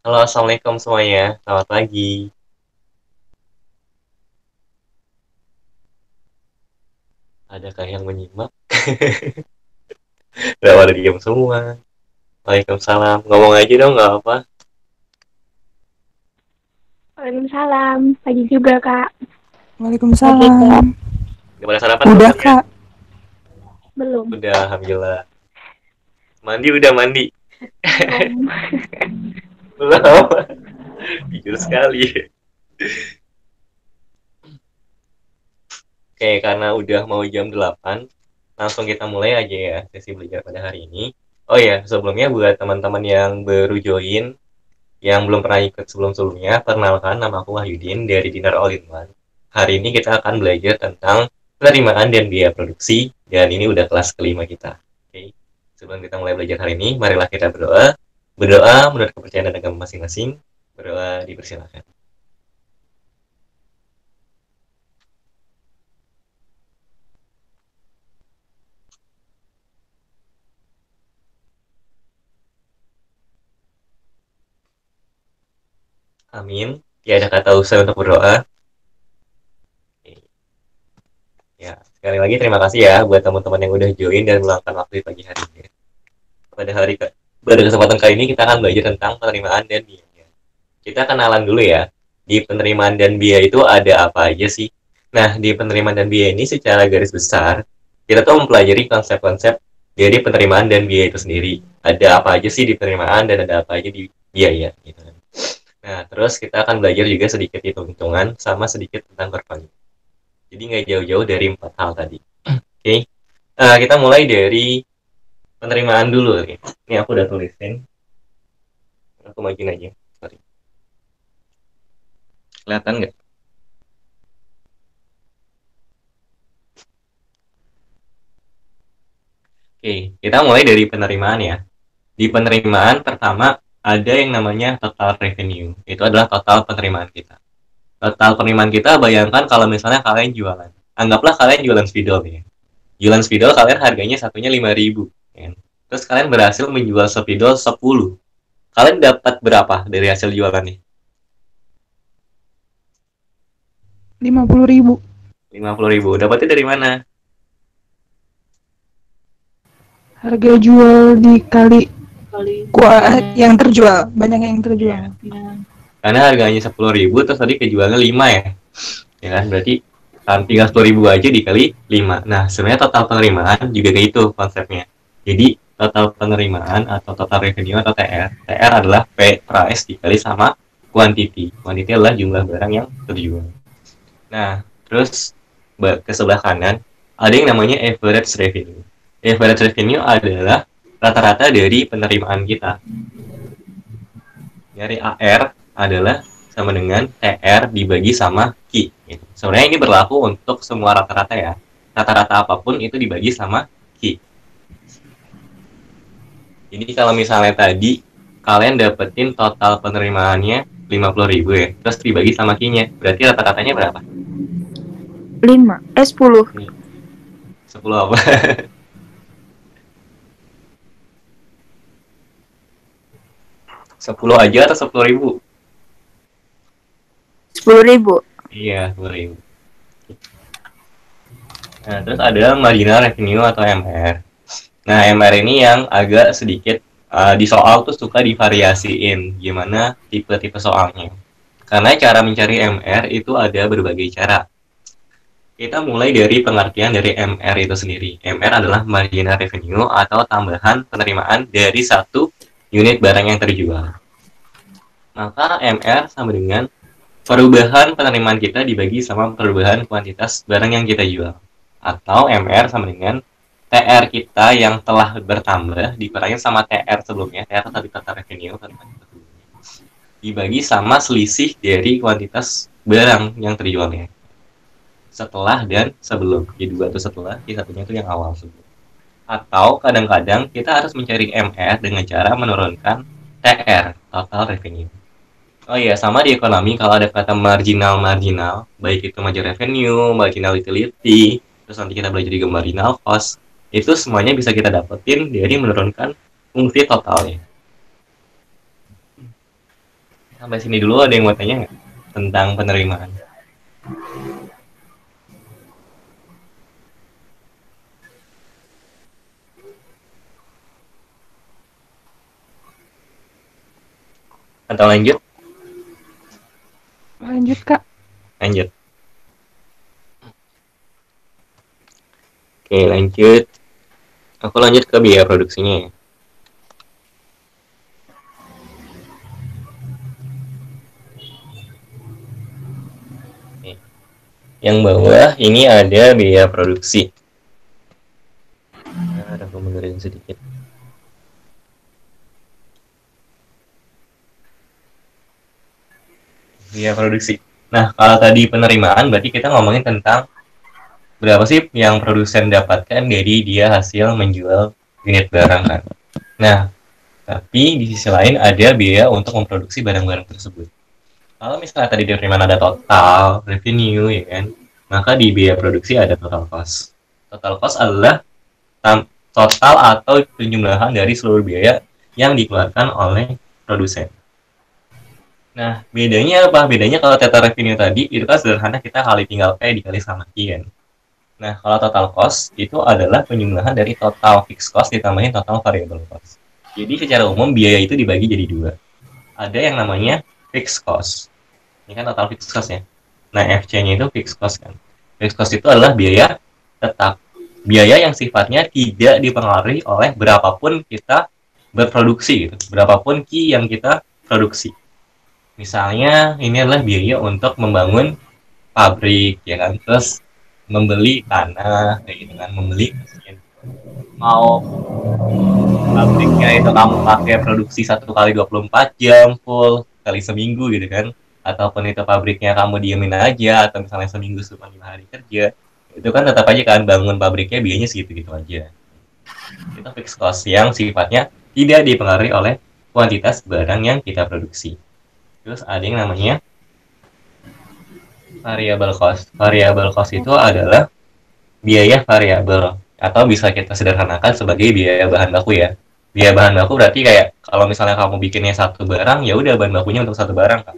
Halo, assalamualaikum semuanya. Selamat pagi. Adakah yang menyimak? Udah pada diam semua. Waalaikumsalam. Ngomong aja dong, nggak apa. Waalaikumsalam. Pagi juga, Kak. Waalaikumsalam. Pagi, Kak. Udah pada sarapan belum Udah semuanya? Kak, Belum. Udah, alhamdulillah. Mandi udah mandi. Belum. Belum. Jujur sekali. Oke, karena udah mau jam 8, langsung kita mulai aja ya sesi belajar pada hari ini. Oh ya, sebelumnya buat teman-teman yang baru join, yang belum pernah ikut sebelum-sebelumnya, perkenalkan nama aku Wahyudin dari Dinar All in One. Hari ini kita akan belajar tentang penerimaan dan biaya produksi, dan ini udah kelas kelima kita. Oke, sebelum kita mulai belajar hari ini, marilah kita berdoa. Berdoa menurut kepercayaan dan agama masing-masing. Berdoa dipersilakan. Amin. Ya, ada kata usah untuk berdoa. Oke. Ya, sekali lagi terima kasih ya buat teman-teman yang udah join dan meluangkan waktu di pagi hari ini. Pada hari ke Pada kesempatan kali ini kita akan belajar tentang penerimaan dan biaya. Kita kenalan dulu ya. Di penerimaan dan biaya itu ada apa aja sih? Nah, di penerimaan dan biaya ini secara garis besar, kita tuh mempelajari konsep-konsep dari penerimaan dan biaya itu sendiri. Ada apa aja sih di penerimaan dan ada apa aja di biaya gitu kan. Nah, terus kita akan belajar juga sedikit hitung-hitungan sama sedikit tentang korban. Jadi nggak jauh-jauh dari empat hal tadi. Oke, kita mulai dari penerimaan dulu. Ini aku udah tulisin. Aku majuin aja. Sorry. Kelihatan nggak? Oke, kita mulai dari penerimaan ya. Di penerimaan pertama ada yang namanya total revenue. Itu adalah total penerimaan kita. Total penerimaan kita bayangkan kalau misalnya kalian jualan. Anggaplah kalian jualan spidol ya. Jualan spidol kalian harganya satunya 5.000. Ya. Terus kalian berhasil menjual spidol 10. Kalian dapat berapa dari hasil jualannya? 50.000. 50.000. Dapatnya dari mana? Harga jual dikali yang terjual, banyak yang terjual. Karena harganya 10.000 terus tadi kejualnya 5 ya. Ya kan? Berarti tinggal 10.000 aja dikali 5. Nah, sebenarnya total penerimaan juga kayak itu konsepnya. Jadi total penerimaan atau total revenue atau TR. TR adalah price dikali sama quantity. Quantity adalah jumlah barang yang terjual. Nah, terus ke sebelah kanan ada yang namanya average revenue. Average revenue adalah rata-rata dari penerimaan kita. Dari AR adalah sama dengan TR dibagi sama Q. Gitu. Sebenarnya ini berlaku untuk semua rata-rata ya. Rata-rata apapun itu dibagi sama Q. Jadi kalau misalnya tadi kalian dapetin total penerimaannya 50.000 ya, terus dibagi sama Q-nya, berarti rata-ratanya berapa? 10. 10 apa? 10 aja atau 10.000? 10.000. Iya, 10.000. Nah, terus ada marginal revenue atau MR. Nah, MR ini yang agak sedikit di soal tuh suka divariasiin gimana tipe-tipe soalnya. Karena cara mencari MR itu ada berbagai cara. Kita mulai dari pengertian dari MR itu sendiri. MR adalah marginal revenue atau tambahan penerimaan dari satu unit barang yang terjual. Maka MR sama dengan perubahan penerimaan kita dibagi sama perubahan kuantitas barang yang kita jual. Atau MR sama dengan TR kita yang telah bertambah dikurangi sama TR sebelumnya, TR tadi total revenue dibagi sama selisih dari kuantitas barang yang terjualnya. Setelah dan sebelum. Jadi dua itu setelah, yang satunya itu yang awal sebelum. Atau kadang-kadang kita harus mencari MR dengan cara menurunkan TR, total revenue. Oh iya, sama di ekonomi kalau ada kata marginal, baik itu marginal revenue, marginal utility, terus nanti kita belajar juga marginal cost, itu semuanya bisa kita dapetin dari menurunkan fungsi totalnya. Sampai sini dulu ada yang mau tanya nggak tentang penerimaan? Atau lanjut? Lanjut, Kak. Lanjut. Oke, lanjut. Aku lanjut ke biaya produksinya ya. Oke. Yang bawah ini ada biaya produksi. Aku mundurin sedikit. Biaya produksi. Nah, kalau tadi penerimaan berarti kita ngomongin tentang berapa sih yang produsen dapatkan dari dia hasil menjual unit barang kan. Nah, tapi di sisi lain ada biaya untuk memproduksi barang-barang tersebut. Kalau misalnya tadi di penerimaan ada total revenue ya kan, maka di biaya produksi ada total cost. Total cost adalah total atau penjumlahan dari seluruh biaya yang dikeluarkan oleh produsen. Nah, bedanya apa? Bedanya kalau total revenue tadi itu kan sederhana, kita tinggal P dikali sama Q kan. Nah, kalau total cost itu adalah penjumlahan dari total fixed cost ditambahin total variable cost. Jadi secara umum biaya itu dibagi jadi dua. Ada yang namanya fixed cost. Ini kan total fixed cost ya. Nah, FC-nya itu fixed cost kan. Fixed cost itu adalah biaya tetap. Biaya yang sifatnya tidak dipengaruhi oleh berapapun kita berproduksi gitu. Berapapun Q yang kita produksi. Misalnya ini adalah biaya untuk membangun pabrik ya kan. Terus membeli tanah kayak gitu kan, membeli mesin. Mau pabriknya itu kamu pakai produksi 1 kali 24 jam full kali seminggu gitu kan, ataupun itu pabriknya kamu diemin aja atau misalnya seminggu cuma 5 hari kerja, itu kan tetap aja kan bangun pabriknya biayanya segitu-gitu aja. Itu fixed cost yang sifatnya tidak dipengaruhi oleh kuantitas barang yang kita produksi. Terus ada yang namanya variable cost. Variable cost itu adalah biaya variabel atau bisa kita sederhanakan sebagai biaya bahan baku ya. Biaya bahan baku berarti kayak kalau misalnya kamu bikinnya satu barang, ya udah bahan bakunya untuk satu barang kan.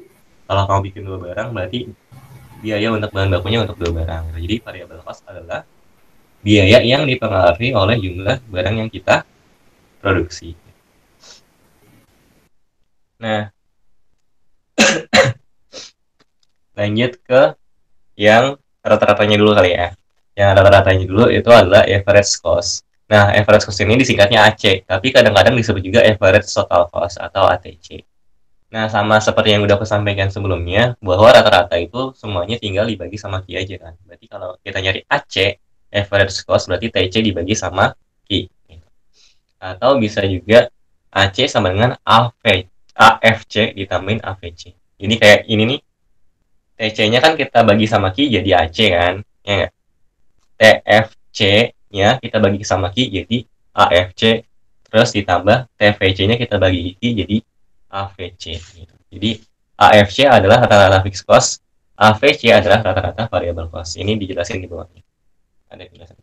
Kalau kamu bikin dua barang berarti biaya untuk bahan bakunya untuk dua barang. Jadi variable cost adalah biaya yang dipengaruhi oleh jumlah barang yang kita produksi. Nah, lanjut ke yang rata-ratanya dulu kali ya. Yang rata-ratanya dulu itu adalah average cost. Nah, average cost ini disingkatnya AC, tapi kadang-kadang disebut juga average total cost atau ATC. Nah, sama seperti yang udah aku sampaikan sebelumnya, bahwa rata-rata itu semuanya tinggal dibagi sama Q aja kan. Berarti kalau kita nyari AC, average cost, berarti TC dibagi sama Q. Atau bisa juga AC sama dengan AFC ditambahin AVC. Jadi kayak ini nih, TC-nya kan kita bagi sama Q jadi AC kan, ya nggak? TFC-nya kita bagi sama Q jadi AFC, terus ditambah TVC-nya kita bagi Q jadi AVC. Gitu. Jadi AFC adalah rata-rata fixed cost, AVC adalah rata-rata variable cost. Ini dijelasin di bawahnya. Ada penjelasan.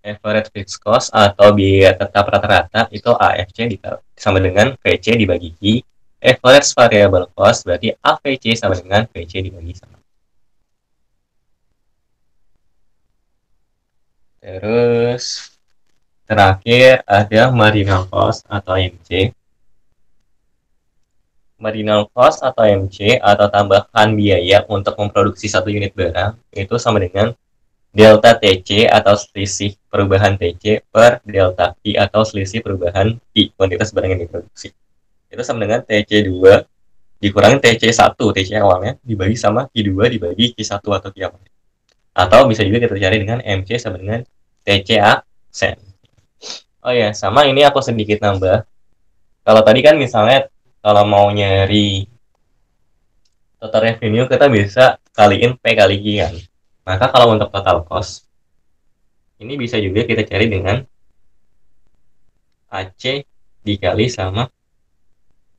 Average fixed cost atau biaya tetap rata-rata itu AFC sama dengan VC dibagi Q. Average variable cost berarti AVC sama dengan VC dibagi sama. Terus terakhir ada marginal cost atau MC. Marginal cost atau MC atau tambahan biaya untuk memproduksi satu unit barang itu sama dengan delta TC atau selisih perubahan TC per delta Q atau selisih perubahan Q, kuantitas barang yang diproduksi. Itu sama dengan TC2 dikurangi TC1, TC awalnya, dibagi sama Q2 dibagi Q1 atau Q awalnya. Atau bisa juga kita cari dengan MC sama dengan TC aksen. Oh ya, sama ini aku sedikit nambah. Kalau tadi kan misalnya kalau mau nyari total revenue kita bisa kaliin P kali Q kan. Maka kalau untuk total cost ini bisa juga kita cari dengan AC dikali sama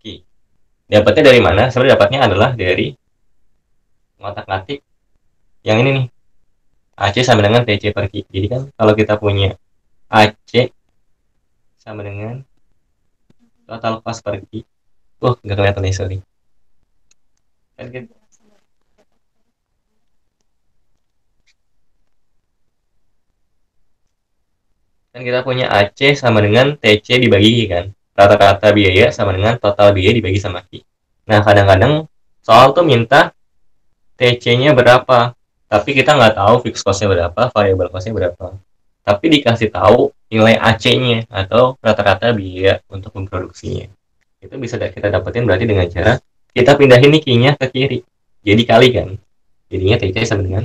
Q. Dapatnya dari mana? Sebenarnya dapatnya adalah dari ngotak-ngatik yang ini nih. AC sama dengan TC per Q. Jadi kan kalau kita punya AC sama dengan total cost per Q, Wah, nggak kelihatan nih, sorry. Kan kita punya AC sama dengan TC dibagi kan. Rata-rata biaya sama dengan total biaya dibagi sama Q. Nah, kadang-kadang soal tuh minta TC-nya berapa. Tapi kita nggak tahu fixed cost-nya berapa, variable cost-nya berapa. Tapi dikasih tahu nilai AC-nya atau rata-rata biaya untuk memproduksinya. Itu bisa kita dapetin berarti dengan cara kita pindahin nih Q-nya ke kiri. Jadi kali kan. Jadinya TC sama dengan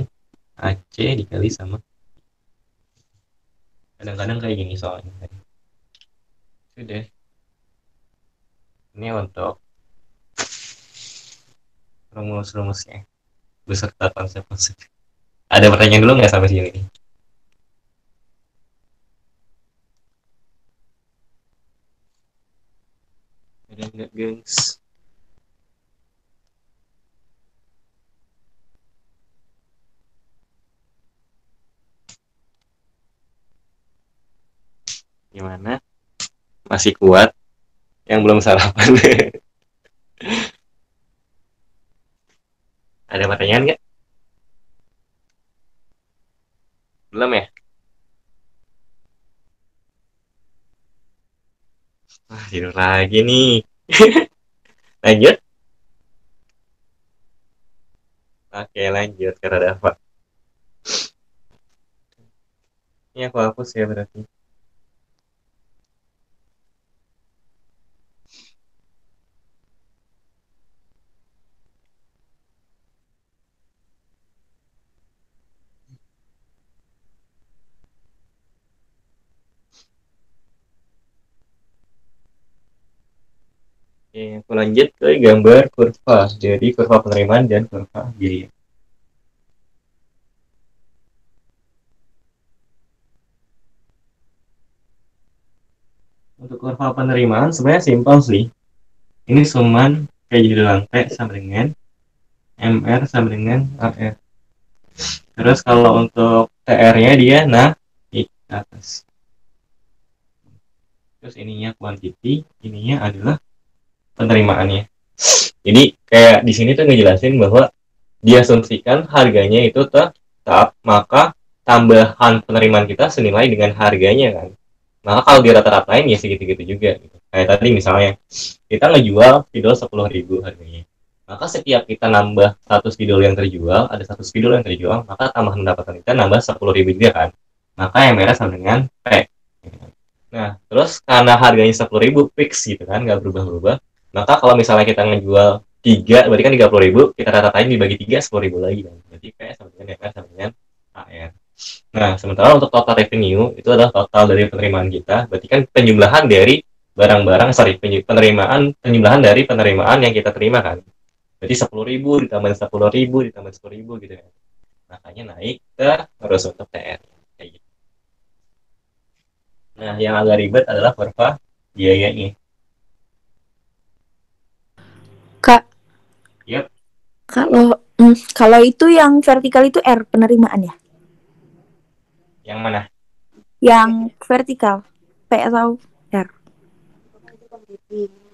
AC dikali sama. Kadang-kadang kayak gini soalnya. Sudah. Ini untuk rumus-rumusnya beserta konsep-konsep. Ada pertanyaan dulu nggak sampai sini? Ada nggak, gengs? Gimana? Masih kuat? Yang belum sarapan? Ada pertanyaan nggak? Belum ya? Wah, tidur lagi nih. Lanjut? Oke, lanjut. Karena ada apa? Ini aku hapus ya berarti. Oke, aku lanjut ke gambar kurva. Jadi kurva penerimaan dan kurva biaya. Untuk kurva penerimaan sebenarnya simpel sih. Ini suman kayak judul P sama dengan MR sama dengan AR. Terus kalau untuk TR-nya dia naik ke atas. Terus ininya quantity, ininya adalah penerimaannya. Jadi kayak di sini tuh ngejelasin bahwa diasumsikan harganya itu tetap, maka tambahan penerimaan kita senilai dengan harganya kan. Maka kalau di rata-ratain ya segitu-gitu juga gitu. Kayak tadi misalnya kita ngejual spidol 10.000 harganya. Maka setiap kita nambah 100 spidol yang terjual, ada 100 spidol yang terjual, maka tambahan pendapatan kita nambah 10.000 juga kan. Maka yang merah sama dengan P. Nah, terus karena harganya 10.000 fix gitu kan, nggak berubah-ubah. Maka kalau misalnya kita ngejual 3, berarti kan 30.000, kita ratain dibagi 3, 10.000 lagi kan. Berarti P sama dengan MR sama dengan AR. Nah, sementara untuk total revenue itu adalah total dari penerimaan kita. Berarti kan penjumlahan dari barang-barang, penjumlahan dari penerimaan yang kita terima kan. Berarti 10.000 ditambah 10.000 ditambah 10.000 gitu kan. Makanya naik terus untuk TR. Kayak gitu. Nah, yang agak ribet adalah kurva biayanya. Kak, Yap. kalau itu yang vertikal itu R penerimaan ya? Yang mana? Yang vertikal P atau R?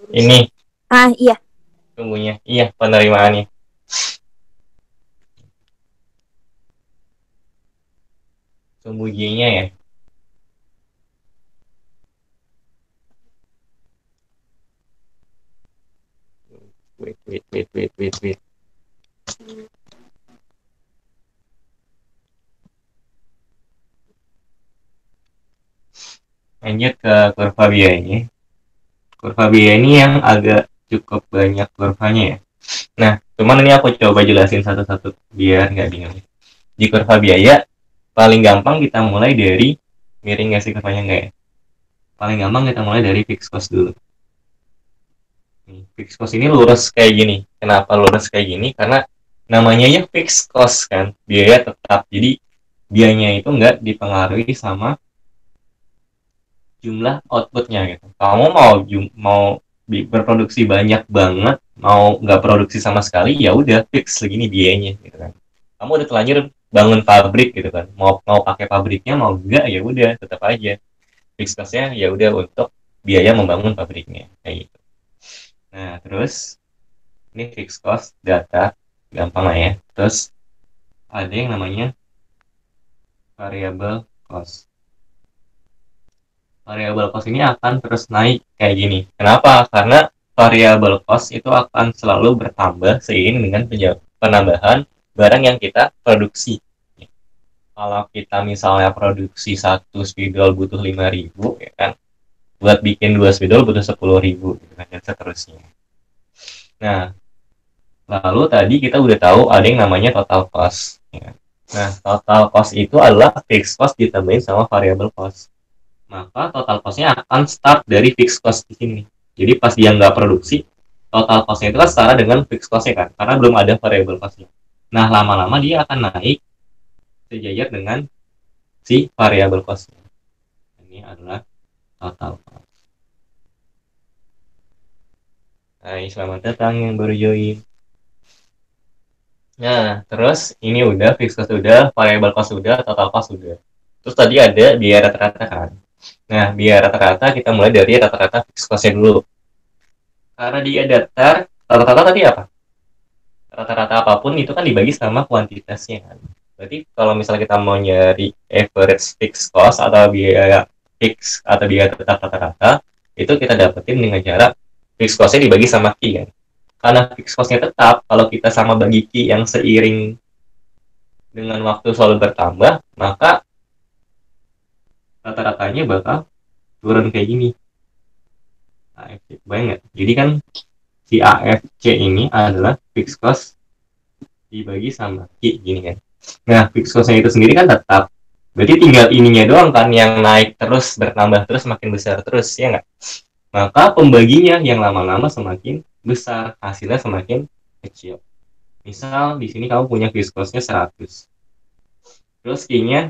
Ini Ah, iya. sumbunya. Iya, penerimaannya. Sumbu J-nya ya. Wait. Lanjut ke kurva biayanya. Kurva biaya ini yang agak cukup banyak kurvanya ya. Nah, cuman ini aku coba jelasin satu-satu biar nggak bingung. Di kurva biaya, paling gampang kita mulai dari, miring nggak sih kurvanya nggak ya? Paling gampang kita mulai dari fixed cost dulu. Fixed cost ini lurus kayak gini. Kenapa lurus kayak gini? Karena namanya ya fixed cost kan, biaya tetap. Jadi biayanya itu nggak dipengaruhi sama jumlah outputnya gitu. Kamu mau berproduksi banyak banget, mau nggak produksi sama sekali, ya udah fix segini biayanya gitu kan. Kamu udah telanjur bangun pabrik gitu kan, mau pakai pabriknya mau enggak ya udah tetap aja fix costnya ya udah untuk biaya membangun pabriknya kayak gitu. Nah, terus ini fixed cost data, gampang lah ya. Terus ada yang namanya variable cost. Variable cost ini akan terus naik kayak gini. Kenapa? Karena variable cost itu akan selalu bertambah seiring dengan penambahan barang yang kita produksi. Kalau kita misalnya produksi satu spidol butuh 5.000, ya kan? Buat bikin 2 spidol butuh 10.000, gitu kan, dan seterusnya. Nah, lalu tadi kita udah tahu ada yang namanya total cost. Ya. Nah, total cost itu adalah fixed cost ditambahin sama variable cost. Maka total cost-nya akan start dari fixed cost di sini. Jadi pas dia nggak produksi, total cost-nya itu kan setara dengan fixed cost-nya kan, karena belum ada variable cost-nya. Nah, lama-lama dia akan naik sejajar dengan si variable cost-nya. Ini adalah total cost. Hai, selamat datang yang baru join. Nah, terus ini udah, fixed cost udah, variable cost udah, total cost udah. Terus tadi ada biaya rata-rata kan. Nah, biaya rata-rata kita mulai dari rata-rata fixed cost-nya dulu. Karena dia datar, rata-rata tadi apa? Rata-rata apapun itu kan dibagi sama kuantitasnya kan. Berarti kalau misalnya kita mau nyari average fixed cost atau biaya fix atau biaya tetap rata-rata, itu kita dapetin dengan cara fixed cost-nya dibagi sama Q kan. Karena fixed cost-nya tetap, kalau kita sama bagi Q yang seiring dengan waktu selalu bertambah, maka rata-ratanya bakal turun kayak gini. AFC, bayang nggak? Jadi kan si AFC ini adalah fixed cost dibagi sama Q gini kan. Nah, fixed cost-nya itu sendiri kan tetap. Berarti tinggal ininya doang kan yang naik terus, bertambah terus, makin besar terus, ya nggak? Maka pembaginya yang lama-lama semakin besar, hasilnya semakin kecil. Misal di sini kamu punya fixed cost-nya 100. Terus Q-nya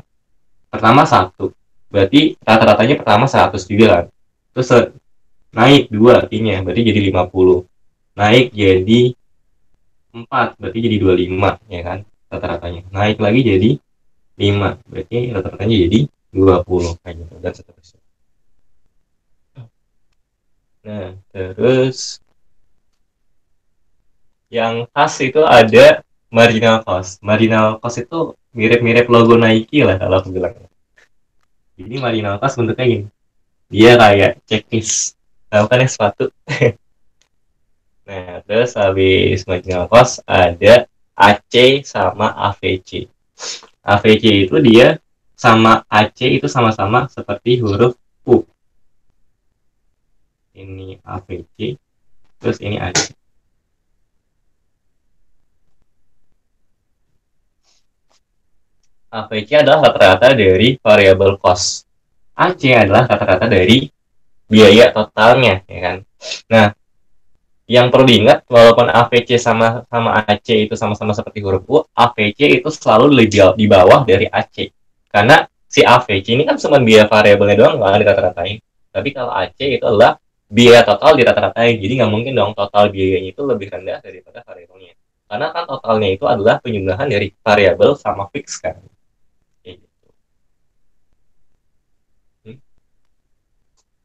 pertama 1. Berarti rata-ratanya pertama 100 juga kan. Terus naik 2 Q-nya, berarti jadi 50. Naik jadi 4, berarti jadi 25, ya kan? Rata-ratanya. Naik lagi jadi 5, berarti rata-ratanya jadi 20 kayak gitu, dan seterusnya. Nah, terus yang khas itu ada marginal cost. Marginal cost itu mirip-mirip logo Nike lah kalau aku bilang. Jadi marginal cost bentuknya gini. Dia kayak checklist. Tahu kan ya sepatu? Nah, terus habis marginal cost ada AC sama AVC. AVC itu dia sama AC itu sama-sama seperti huruf U. Ini AVC, terus ini AC. AVC adalah rata-rata dari variable cost. AC adalah rata-rata dari biaya totalnya, ya kan? Nah, yang perlu diingat, walaupun AVC sama AC itu sama-sama seperti huruf U, AVC itu selalu lebih di bawah dari AC. Karena si AVC ini kan cuma biaya variabelnya doang, nggak dirata-ratain. Tapi kalau AC itu adalah biaya total dirata-ratain. Jadi nggak mungkin dong total biayanya itu lebih rendah daripada variabelnya. Karena kan totalnya itu adalah penjumlahan dari variabel sama fix kan.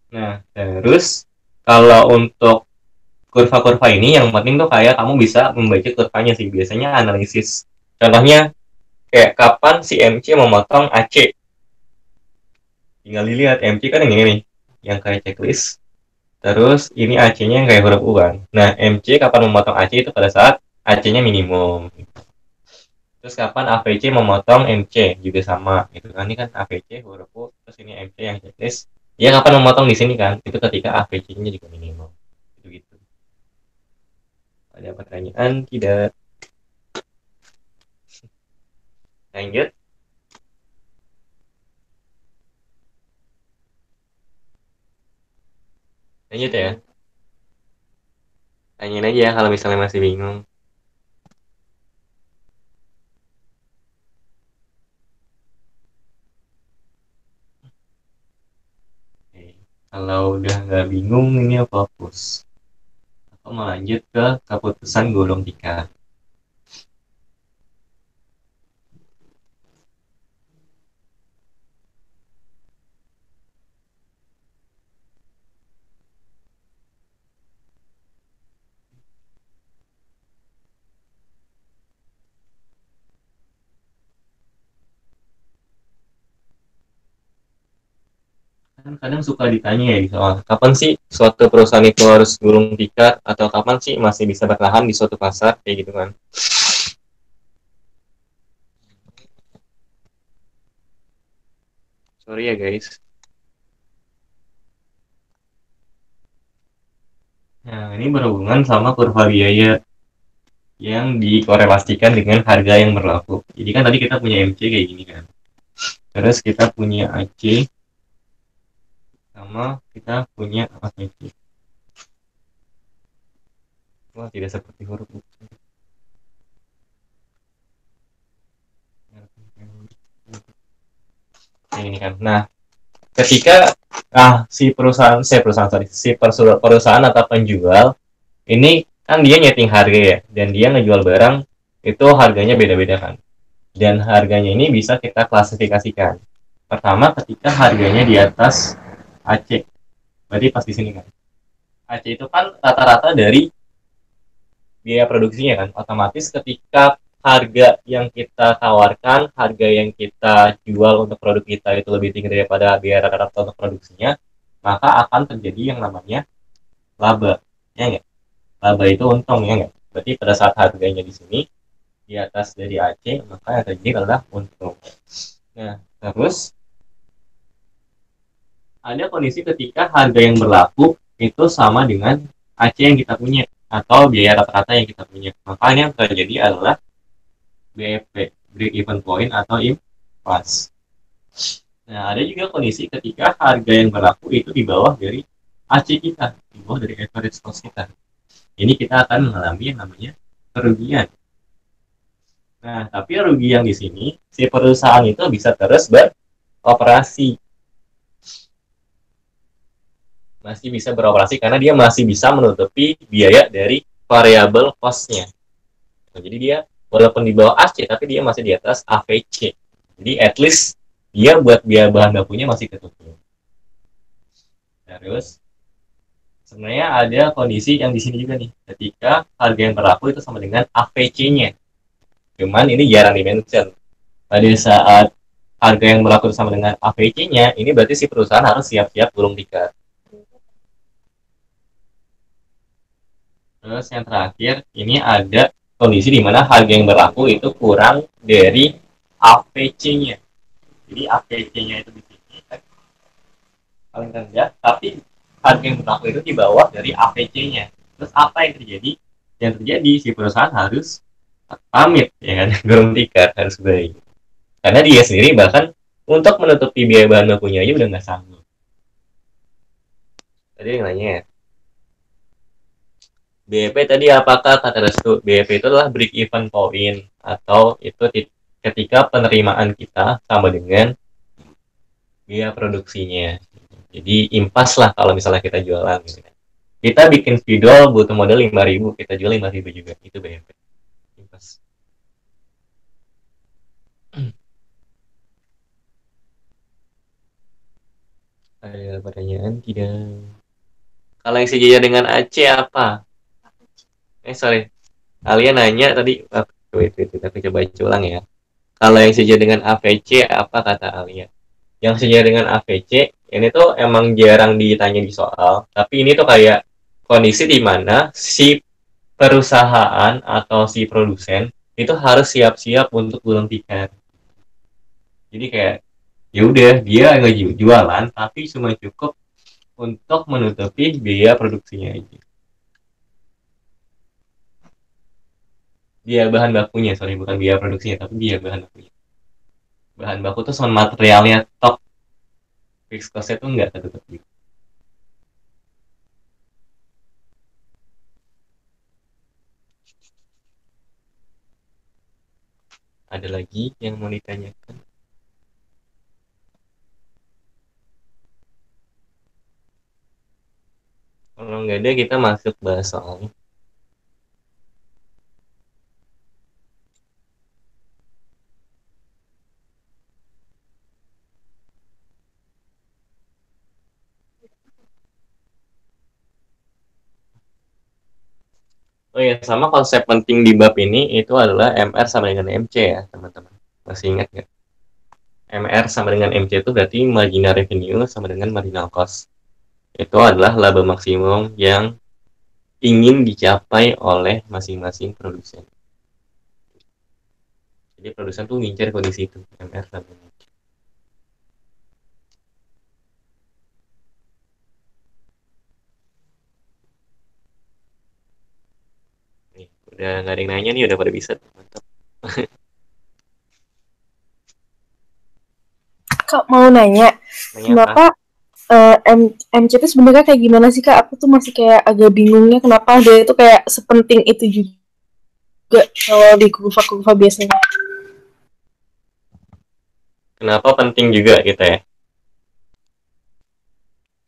Nah, terus kalau untuk kurva-kurva ini yang penting tuh kayak kamu bisa membaca kurvanya sih, biasanya analisis. Contohnya kayak kapan si MC memotong AC. Tinggal dilihat MC kan yang ini nih, yang kayak checklist. Terus ini AC-nya yang kayak huruf U kan. Nah, MC kapan memotong AC itu pada saat AC-nya minimum. Terus kapan AVC memotong MC juga sama gitu kan. Ini kan AVC huruf U, terus ini MC yang checklist. Ya kapan memotong di sini kan? Itu ketika AVC-nya juga minimum. Gitu-gitu. Ada pertanyaan? Tidak. Lanjut. Lanjut ya. Tanyain aja kalau misalnya masih bingung. Oke. Kalau udah nggak bingung, ini fokus. Aku mau lanjut ke keputusan gulung tiga. kadang suka ditanya ya di soal kapan sih suatu perusahaan itu harus gulung tikar atau kapan sih masih bisa bertahan di suatu pasar kayak gitu kan. Sorry ya guys. Nah, ini berhubungan sama kurva biaya yang dikorelasikan dengan harga yang berlaku. Jadi kan tadi kita punya MC kayak gini kan. Terus kita punya AC sama kita punya AVC. Wah, tidak seperti huruf U. Yang ini kan. Nah, ketika si perusahaan, perusahaan atau penjual ini kan dia nyeting harga ya, dan dia ngejual barang itu harganya beda-beda kan. Dan harganya ini bisa kita klasifikasikan. Pertama, ketika harganya di atas AC, berarti pas di sini kan. AC itu kan rata-rata dari biaya produksinya kan. Otomatis ketika harga yang kita tawarkan, harga yang kita jual untuk produk kita itu lebih tinggi daripada biaya rata-rata untuk produksinya, maka akan terjadi yang namanya laba. Ya enggak? Laba itu untung ya enggak? Berarti pada saat harganya di sini di atas dari AC, maka yang terjadi adalah untung. Nah, terus ada kondisi ketika harga yang berlaku itu sama dengan AC yang kita punya atau biaya rata-rata yang kita punya. Maka yang terjadi adalah BEP, break even point atau impas. Nah, ada juga kondisi ketika harga yang berlaku itu di bawah dari AC kita, di bawah dari average cost kita. Ini kita akan mengalami yang namanya kerugian. Nah, tapi rugi yang di sini, si perusahaan itu bisa terus beroperasi. Masih bisa beroperasi karena dia masih bisa menutupi biaya dari variabel cost-nya. Nah, jadi dia walaupun di bawah AC tapi dia masih di atas AVC. Jadi at least dia buat biaya bahan bakunya masih ketutup. Terus sebenarnya ada kondisi yang di sini juga nih, ketika harga yang berlaku itu sama dengan AVC-nya. Cuman ini jarang di-mention. Pada saat harga yang berlaku sama dengan AVC-nya, ini berarti si perusahaan harus siap-siap gulung tikar. Terus yang terakhir, ini ada kondisi di mana harga yang berlaku itu kurang dari AVC-nya. Jadi AVC-nya itu di sini paling rendah, tapi harga yang berlaku itu di bawah dari AVC-nya. Terus apa yang terjadi? Yang terjadi si perusahaan harus pamit, ya kan, gulung tikar harus baik. Karena dia sendiri bahkan untuk menutupi biaya bahan bakunya aja udah nggak sanggup. Tadi yang nanya ya, BEP tadi apakah kata Restu? BEP itu adalah break even point atau itu ketika penerimaan kita sama dengan biaya produksinya. Jadi impas lah kalau misalnya kita jualan gitu kan. Kita bikin spidol butuh modal 5.000, kita jual 5.000 juga. Itu BEP. Impas. Ada pertanyaan tidak? Kalau yang sejajar dengan AC apa? Sorry. Kalian nanya tadi, wait, aku coba ulang ya. Kalau yang sejajar dengan AVC apa kata Alia? Yang sejajar dengan AVC ini tuh emang jarang ditanya di soal, tapi ini tuh kayak kondisi di mana si perusahaan atau si produsen itu harus siap-siap untuk gulung tikar. Jadi kayak ya udah dia nggak jualan tapi cuma cukup untuk menutupi biaya produksinya aja. Biaya bahan bakunya, sorry, bukan biaya produksinya tapi biaya bahan bakunya. Bahan baku tuh sama materialnya top, fixed cost-nya tuh nggak tertutup gitu. Ada lagi yang mau ditanyakan? Kalau nggak ada kita masuk bahas soalnya. Oh ya, sama konsep penting di bab ini itu adalah MR sama dengan MC ya, teman-teman. Masih ingat nggak? MR sama dengan MC itu berarti marginal revenue sama dengan marginal cost. Itu adalah laba maksimum yang ingin dicapai oleh masing-masing produsen. Jadi produsen tuh ngincer kondisi itu, MR sama MC. Nih, udah nggak ada yang nanya nih, udah pada bisa. Mantap. Kak mau nanya, Nanya kenapa apa? MC itu sebenarnya kayak gimana sih Kak? Aku tuh masih kayak agak bingungnya kenapa dia itu kayak sepenting itu juga kalau di kurva-kurva biasanya. Kenapa penting juga gitu ya?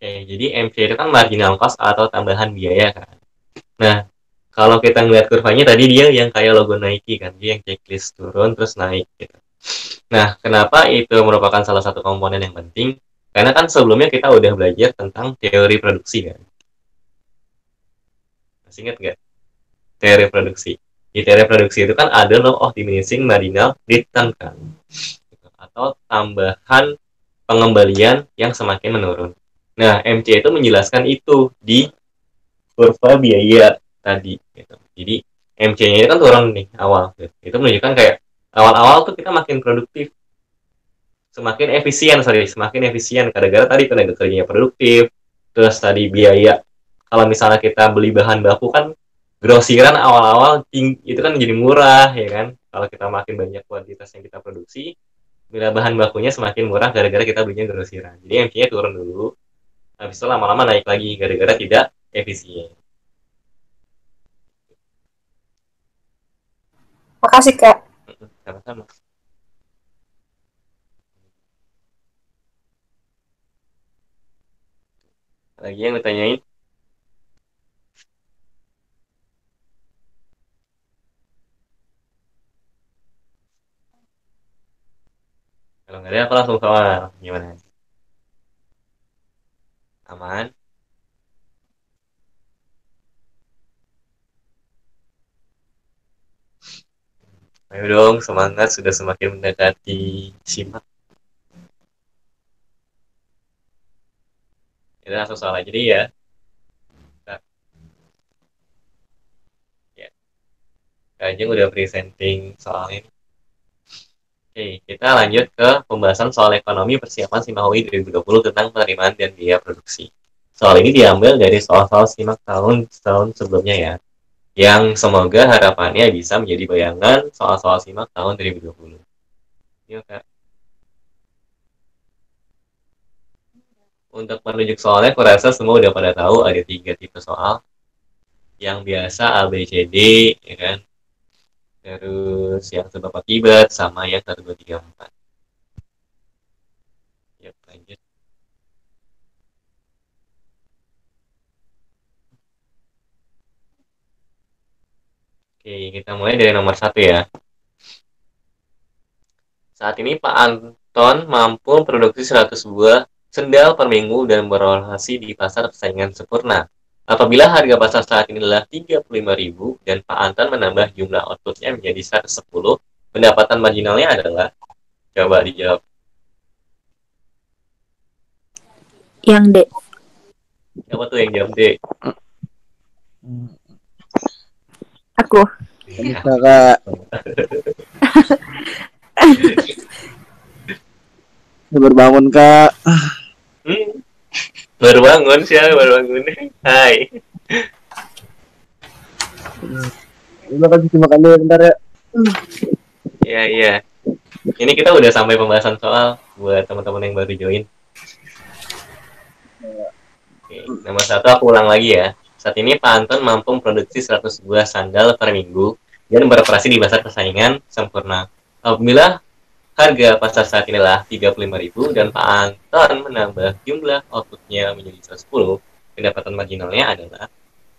Oke, jadi MC itu kan marginal cost atau tambahan biaya kan. Nah, kalau kita ngeliat kurvanya tadi dia yang kayak logo Nike kan, dia yang checklist turun terus naik gitu. Nah, kenapa itu merupakan salah satu komponen yang penting? Karena kan sebelumnya kita udah belajar tentang teori produksi kan. Masih ingat nggak teori produksi? Di teori produksi itu kan ada law of diminishing marginal return kan, atau tambahan pengembalian yang semakin menurun. Nah, MC itu menjelaskan itu di kurva biaya tadi gitu. Jadi MC-nya itu kan turun nih awal gitu. Itu menunjukkan kayak awal-awal tuh kita makin produktif, semakin efisien gara-gara tadi tenaga kerjanya produktif. Terus tadi biaya, kalau misalnya kita beli bahan baku kan grosiran awal-awal itu kan jadi murah ya kan. Kalau kita makin banyak kuantitas yang kita produksi, bila bahan bakunya semakin murah gara-gara kita belinya grosiran. Jadi MC-nya turun dulu, habis itu lama-lama naik lagi gara-gara tidak efisien. Makasih Kak. Sama-sama. Lagi yang ditanyain? Kalau nggak ada, aku langsung soal. Gimana? Aman? Ayo dong, semangat sudah semakin mendekati simak. Kita langsung soal aja deh ya. Nah, ya. Kak udah presenting soal ini. Oke, kita lanjut ke pembahasan soal ekonomi persiapan SIMAK UI 2020 tentang penerimaan dan biaya produksi. Soal ini diambil dari soal-soal SIMAK tahun sebelumnya ya, yang semoga harapannya bisa menjadi bayangan soal-soal SIMAK tahun 2020. Yuk, Kak. Untuk menunjuk soalnya, aku rasa semua udah pada tahu ada 3 tipe soal. Yang biasa A, B, C, D, ya kan? Terus yang sebab akibat, sama yang 1, 2, 3, 4. Yuk, lanjut. Oke, kita mulai dari nomor 1 ya. Saat ini Pak Anton mampu produksi 100 buah sendal per minggu dan berorasi di pasar persaingan sempurna. Apabila harga pasar saat ini adalah 35.000 dan Pak Anton menambah jumlah outputnya menjadi 110, pendapatan marginalnya adalah, coba dijawab. Yang D. Siapa tuh yang jawab D? Aku. Iya. Kakak. Baru bangun kak. Baru bangun siapa baru bangun? Hai. Terima kasih makan dulu bentar ya. Iya. Ini kita udah sampai pembahasan soal buat teman-teman yang baru join. Oke, nomor 1 aku ulang lagi ya. Saat ini Pak Anton mampu memproduksi 100 buah sandal per minggu dan beroperasi di pasar persaingan sempurna. Apabila harga pasar saat ini adalah 35.000 dan Pak Anton menambah jumlah outputnya menjadi 110, pendapatan marginalnya adalah,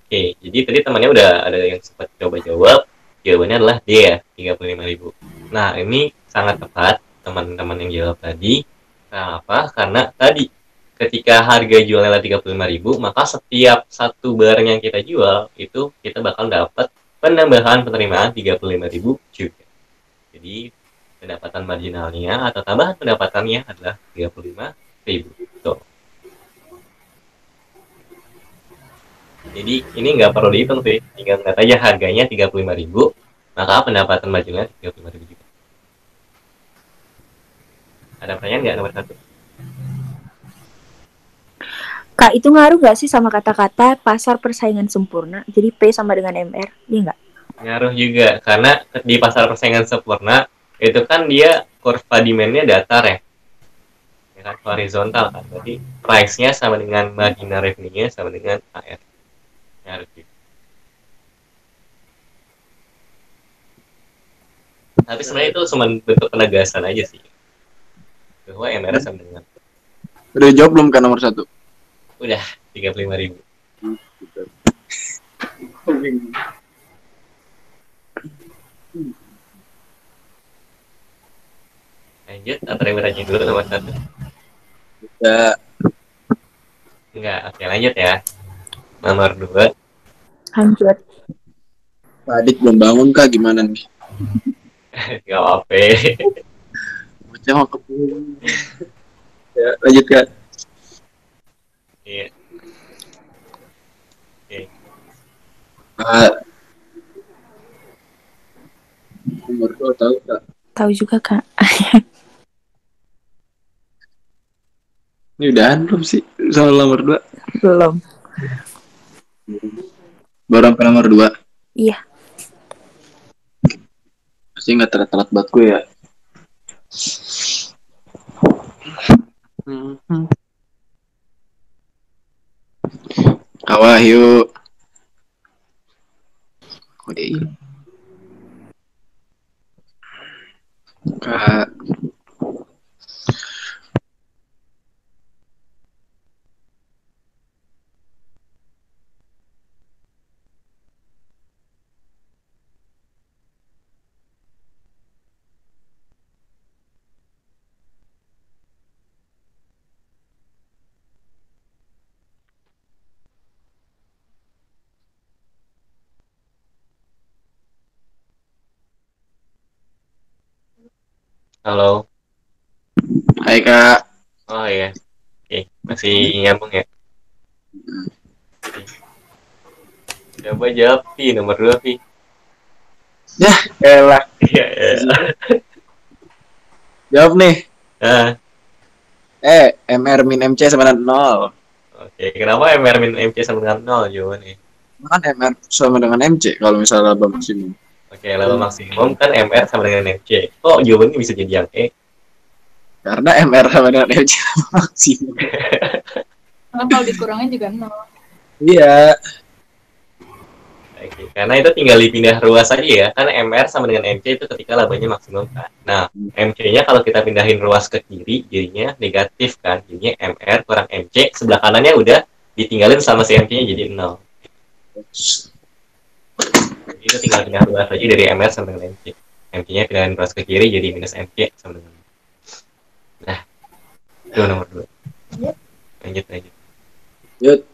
oke, jadi tadi temannya udah ada yang sempat coba jawab, jawabannya adalah D ya, 35.000. Nah, ini sangat tepat teman-teman yang jawab tadi. Kenapa? Karena tadi ketika harga jualnya adalah 35.000, maka setiap satu barang yang kita jual itu kita bakal dapat penambahan penerimaan 35.000 juga. Jadi pendapatan marginalnya atau tambahan pendapatannya adalah 35.000. Tuh. Jadi ini nggak perlu dihitung sih, tinggal lihat aja harganya 35.000, maka pendapatan marginalnya 35.000 juga. Ada pertanyaan nggak nomor 1? Kak, itu ngaruh nggak sih sama kata-kata pasar persaingan sempurna? Jadi P sama dengan MR, iya nggak? Ngaruh juga, karena di pasar persaingan sempurna itu kan dia kurva demand-nya datar ya kan, horizontal kan, berarti price-nya sama dengan marginal revenue-nya sama dengan AR. Ngaruh juga. Tapi sebenarnya itu cuma bentuk penegasan aja sih, bahwa MR sama dengan. Udah jawab belum kan nomor 1? Udah 35.000. Lanjut atau yang bertanya dulu nomor 1? Ya, Enggak, oke lanjut ya. Nomor 2. Lanjut. Pak Adik belum bangun kah? Gimana nih? Gak apa-apa. Bocah mau kepung. Ya, lanjut Kak. Iya. Oke. Kak. Nomor 2 tahu Kak? Tahu juga, Kak. Ini udahan belum sih soal nomor 2? Belum. Baru sampai nomor 2. Iya. Pasti nggak telat-telat buat gue ya. Kawah yuk. Kode ini. Kak. Halo. Hai Kak. Oh iya. Oke, masih nyambung ya. Coba jawab Pi, nomor 2 Pi. Ya, elah. Iya. Jawab nih. Nah, MR min MC sama dengan 0. oke. Kenapa MR min MC sama dengan 0 jawabannya? Kan MR sama dengan MC kalau misalnya laba maksimum. Oke, laba maksimum kan MR sama dengan MC. Kok jawabannya bisa jadi yang E? Karena MR sama dengan MC maksimum. Karena kalau dikurangin juga 0. Iya. Oke, karena itu tinggal dipindah ruas aja ya. Kan MR sama dengan MC itu ketika labanya maksimum kan. Nah, MC-nya kalau kita pindahin ruas ke kiri jadinya negatif kan. Jadinya MR kurang MC, sebelah kanannya udah ditinggalin sama si MC-nya jadi 0. Jadi itu tinggal pindah ruas aja dari MR sama dengan MC. MC-nya pindahin ruas ke kiri jadi minus MC sama dengan. Nah, itu nomor 2. Lanjut. Yuk.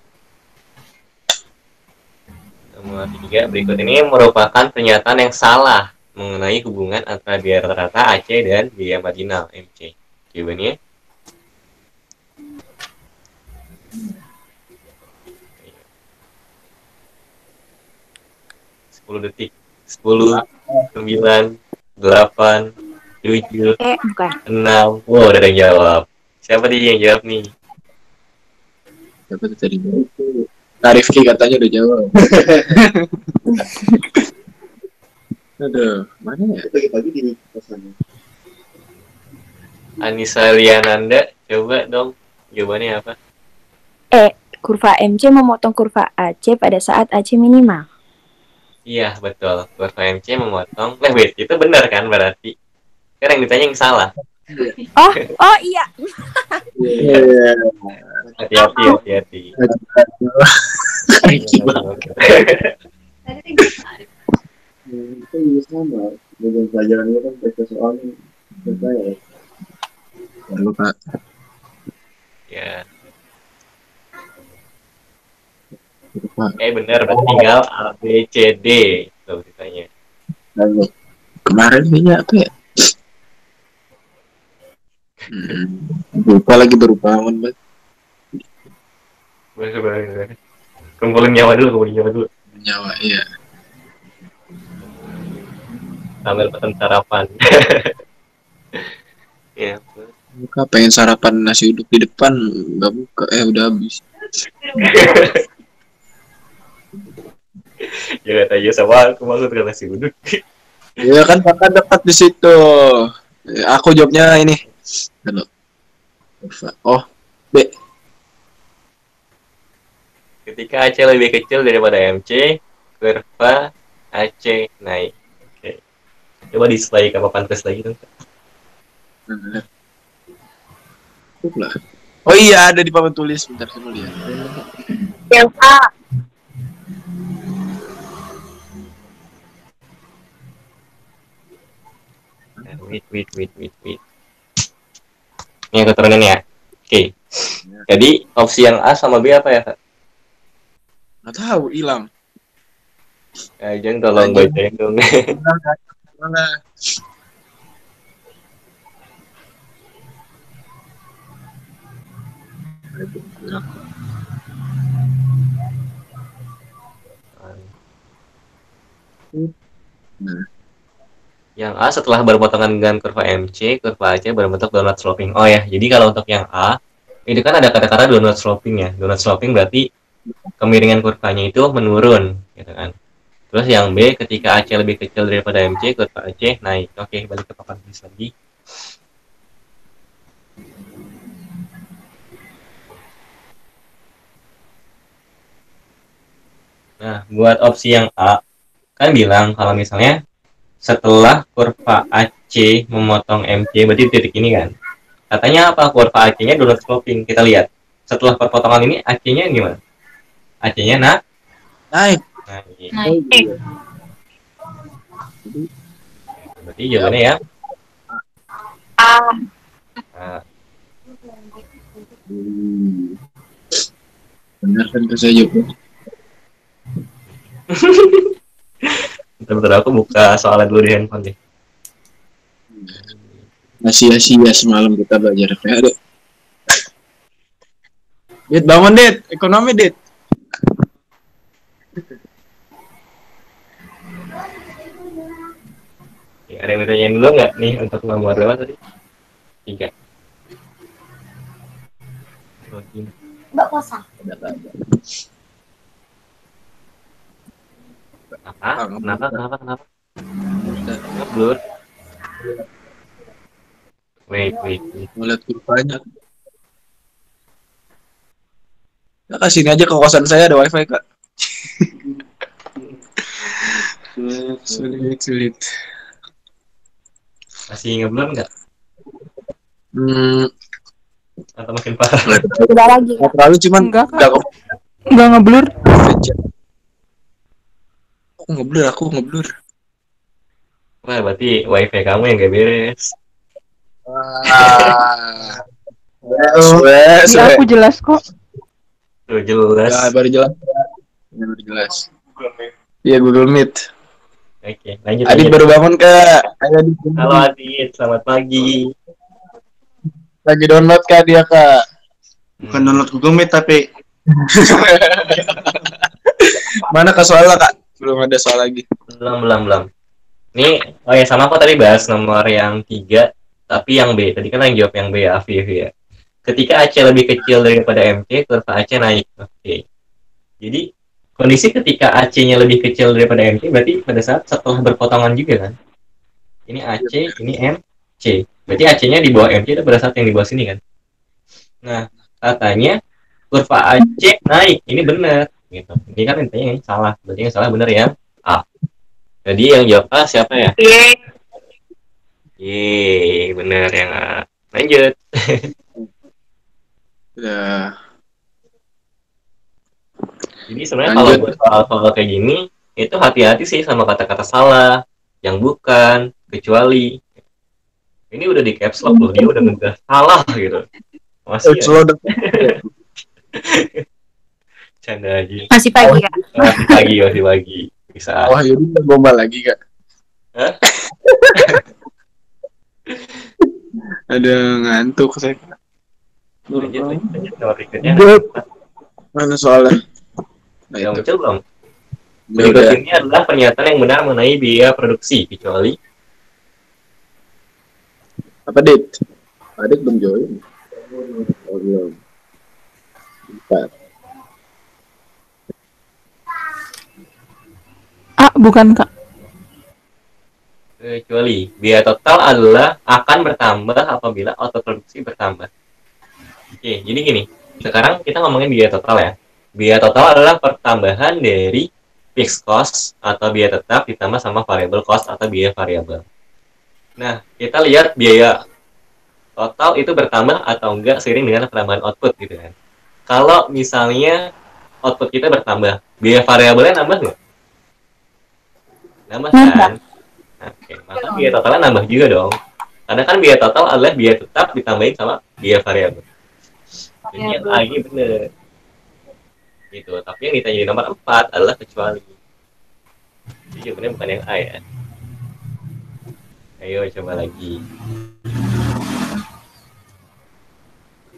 Nomor 3 berikut ini merupakan pernyataan yang salah mengenai hubungan antara biaya rata-rata AC dan biaya marginal MC. Jawabannya 10 detik. 10, 9, 8, 7, Bukan. 6. Wow, udah ada yang jawab. Siapa dia yang jawab nih? Siapa tuh tadi? Rifki katanya udah jawab. Aduh, mana ya? Pagi-pagi di kosannya. Anissa Liananda, coba dong jawabannya apa? Kurva MC memotong kurva AC pada saat AC minimal. Iya, betul. Kurva MC memotong. Wait, itu benar kan berarti? Kan yang ditanya yang salah. Oh iya. Iya. Hati-hati. Rifki banget. Itu juga sama. Dengan pelajaran itu kan baca soalnya. Saya. Lalu Pak. Ya. Pak. Benar, berarti tinggal A, B, C, D. Tuh ditanya. Lalu kemarin ini apa ya? Lupa lagi baru bangun banget. Bener. Kumpulin nyawa dulu. Nyawa, iya. Sambil pesen sarapan. Ya. Buka pengen sarapan nasi uduk di depan, nggak buka. Udah habis. Ya kata aja sama aku maksud ke nasi uduk. Iya kan kakak dekat di situ. Aku jawabnya ini. Halo. Oh, B. Ketika AC lebih kecil daripada MC, kurva AC naik. Oke. Coba display ke papan tes lagi dong. Lah. Oh iya, ada di papan tulis. Bentar saya lihat. Yang A. Wait. Ini aku turunin ya. Oke. Jadi opsi yang A sama B apa ya, Kak? Nggak tahu, hilang. Ajeng tolong bacain dong. Mana? Yang A setelah berpotongan dengan kurva MC, kurva AC berbentuk donut sloping. Oh ya, jadi kalau untuk yang A, itu kan ada kata-kata donut sloping ya. Donut sloping berarti kemiringan kurvanya itu menurun, gitu kan. Terus yang B, ketika AC lebih kecil daripada MC, kurva AC naik. Oke, balik ke papan tulis lagi. Nah, buat opsi yang A, kan bilang kalau misalnya setelah kurva AC memotong MC, berarti titik ini kan. Katanya apa? Kurva AC-nya donut sloping. Kita lihat. Setelah perpotongan ini AC-nya gimana? AC-nya naik. Naik. Berarti jawabannya ya. Nah, Benar kan saya jawab. bentar aku buka soalnya dulu di handphone deh. Sia-sia semalam kita belajar FPH. Dit, bangun Dit, ekonomi Dit. Ya, ada yang ditanyain dulu nggak nih untuk nomor berapa tadi? 3. Mbak kosa. Kenapa? Ngeblur. Wait. Mau lihat kurvanya. Ya, kasih aja ke kosan saya ada wifi kak. Sulit. Masih ngeblur nggak? Atau makin parah? Udah lagi. Nggak terlalu cuman Enggak, Kak. Enggak ngeblur. Aku ngeblur. Wah, berarti wifi kamu yang gak beres. Iya, aku jelas kok. Tuh jelas. Ya, baru jelas. Iya, Google Meet. Oke, lanjut. Adit baru bangun kak. Halo Adit, selamat pagi. Lagi download kak dia kak. Bukan download Google Meet tapi Mana kak soalnya kak? Belum ada soal lagi. Belum. Nih, oh ya sama aku tadi bahas nomor yang 3, tapi yang B. Tadi kan yang jawab yang B ya, Afif ya. Ketika AC lebih kecil daripada MC, kurva AC naik. Oke. Jadi kondisi ketika AC-nya lebih kecil daripada MC berarti pada saat setelah berpotongan juga kan. Ini AC, ini MC. Berarti AC-nya di bawah MC itu pada saat yang di bawah sini kan. Nah, katanya kurva AC naik. Ini benar gitu. Ini kan intinya yang salah. Berarti yang salah benar ya. A. Jadi yang jawab A siapa ya? Yeay, benar yang A. Lanjut. Ya. Jadi sebenarnya kalau buat soal kayak gini, itu hati-hati sih sama kata-kata salah, yang bukan, kecuali. Ini udah di caps lock loh, dia udah ngegas salah gitu. Masih ya? Canda aja. Masih pagi ya? Masih pagi. Bisa. Wah, Yudi gombal lagi kak. Ada ngantuk saya. Lanjut nomor berikutnya. Mana soalnya? Nah, Udah itu. muncul belum? Udah. Berikut ini adalah pernyataan yang benar mengenai biaya produksi, kecuali Apa, Dit? Adit belum join. Oh, belum. Bentar. Bukan Kak. kecuali biaya total adalah akan bertambah apabila output produksi bertambah. Oke, jadi gini. Sekarang kita ngomongin biaya total ya. Biaya total adalah pertambahan dari fixed cost atau biaya tetap ditambah sama variable cost atau biaya variabel. Nah, kita lihat biaya total itu bertambah atau enggak seiring dengan pertambahan output gitu kan. Kalau misalnya output kita bertambah, biaya variabelnya nambah nggak? Nambah kan? Oke, maka biaya totalnya nambah juga dong. Karena kan biaya total adalah biaya tetap ditambahin sama biaya variabel. Jadi yang A ini bener. Gitu. Tapi yang ditanya di nomor 4 adalah kecuali. Jadi jawabannya bukan yang A ya. Ayo coba lagi.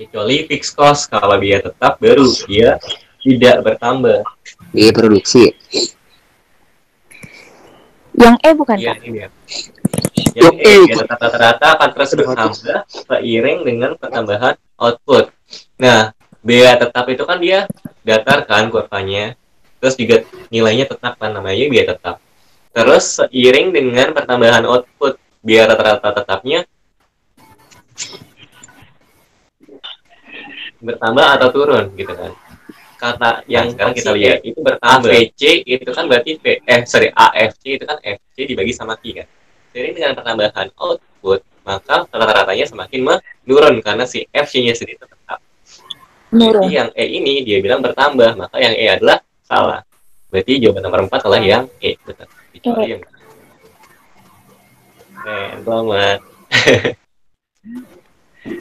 Kecuali fixed cost, kalau biaya tetap baru dia tidak bertambah. Biaya produksi. Yang E bukan Iya, Kak? ini dia. Yang E, biaya tetap rata-rata akan terus bertambah seiring dengan pertambahan output. Nah, biaya tetap itu kan dia datar kan kurvanya. Terus juga nilainya tetap kan, namanya biaya tetap. Terus seiring dengan pertambahan output, biaya rata-rata tetapnya bertambah atau turun gitu kan. Kata yang sekarang kita lihat itu bertambah. AVC itu kan berarti AFC itu kan FC dibagi sama Q kan. Seiring dengan pertambahan output, maka rata-ratanya semakin menurun karena si FC-nya sendiri tetap. Jadi yang E ini dia bilang bertambah, maka yang E adalah salah. Berarti jawaban nomor 4 adalah yang E, betul. Kecuali yang selamat.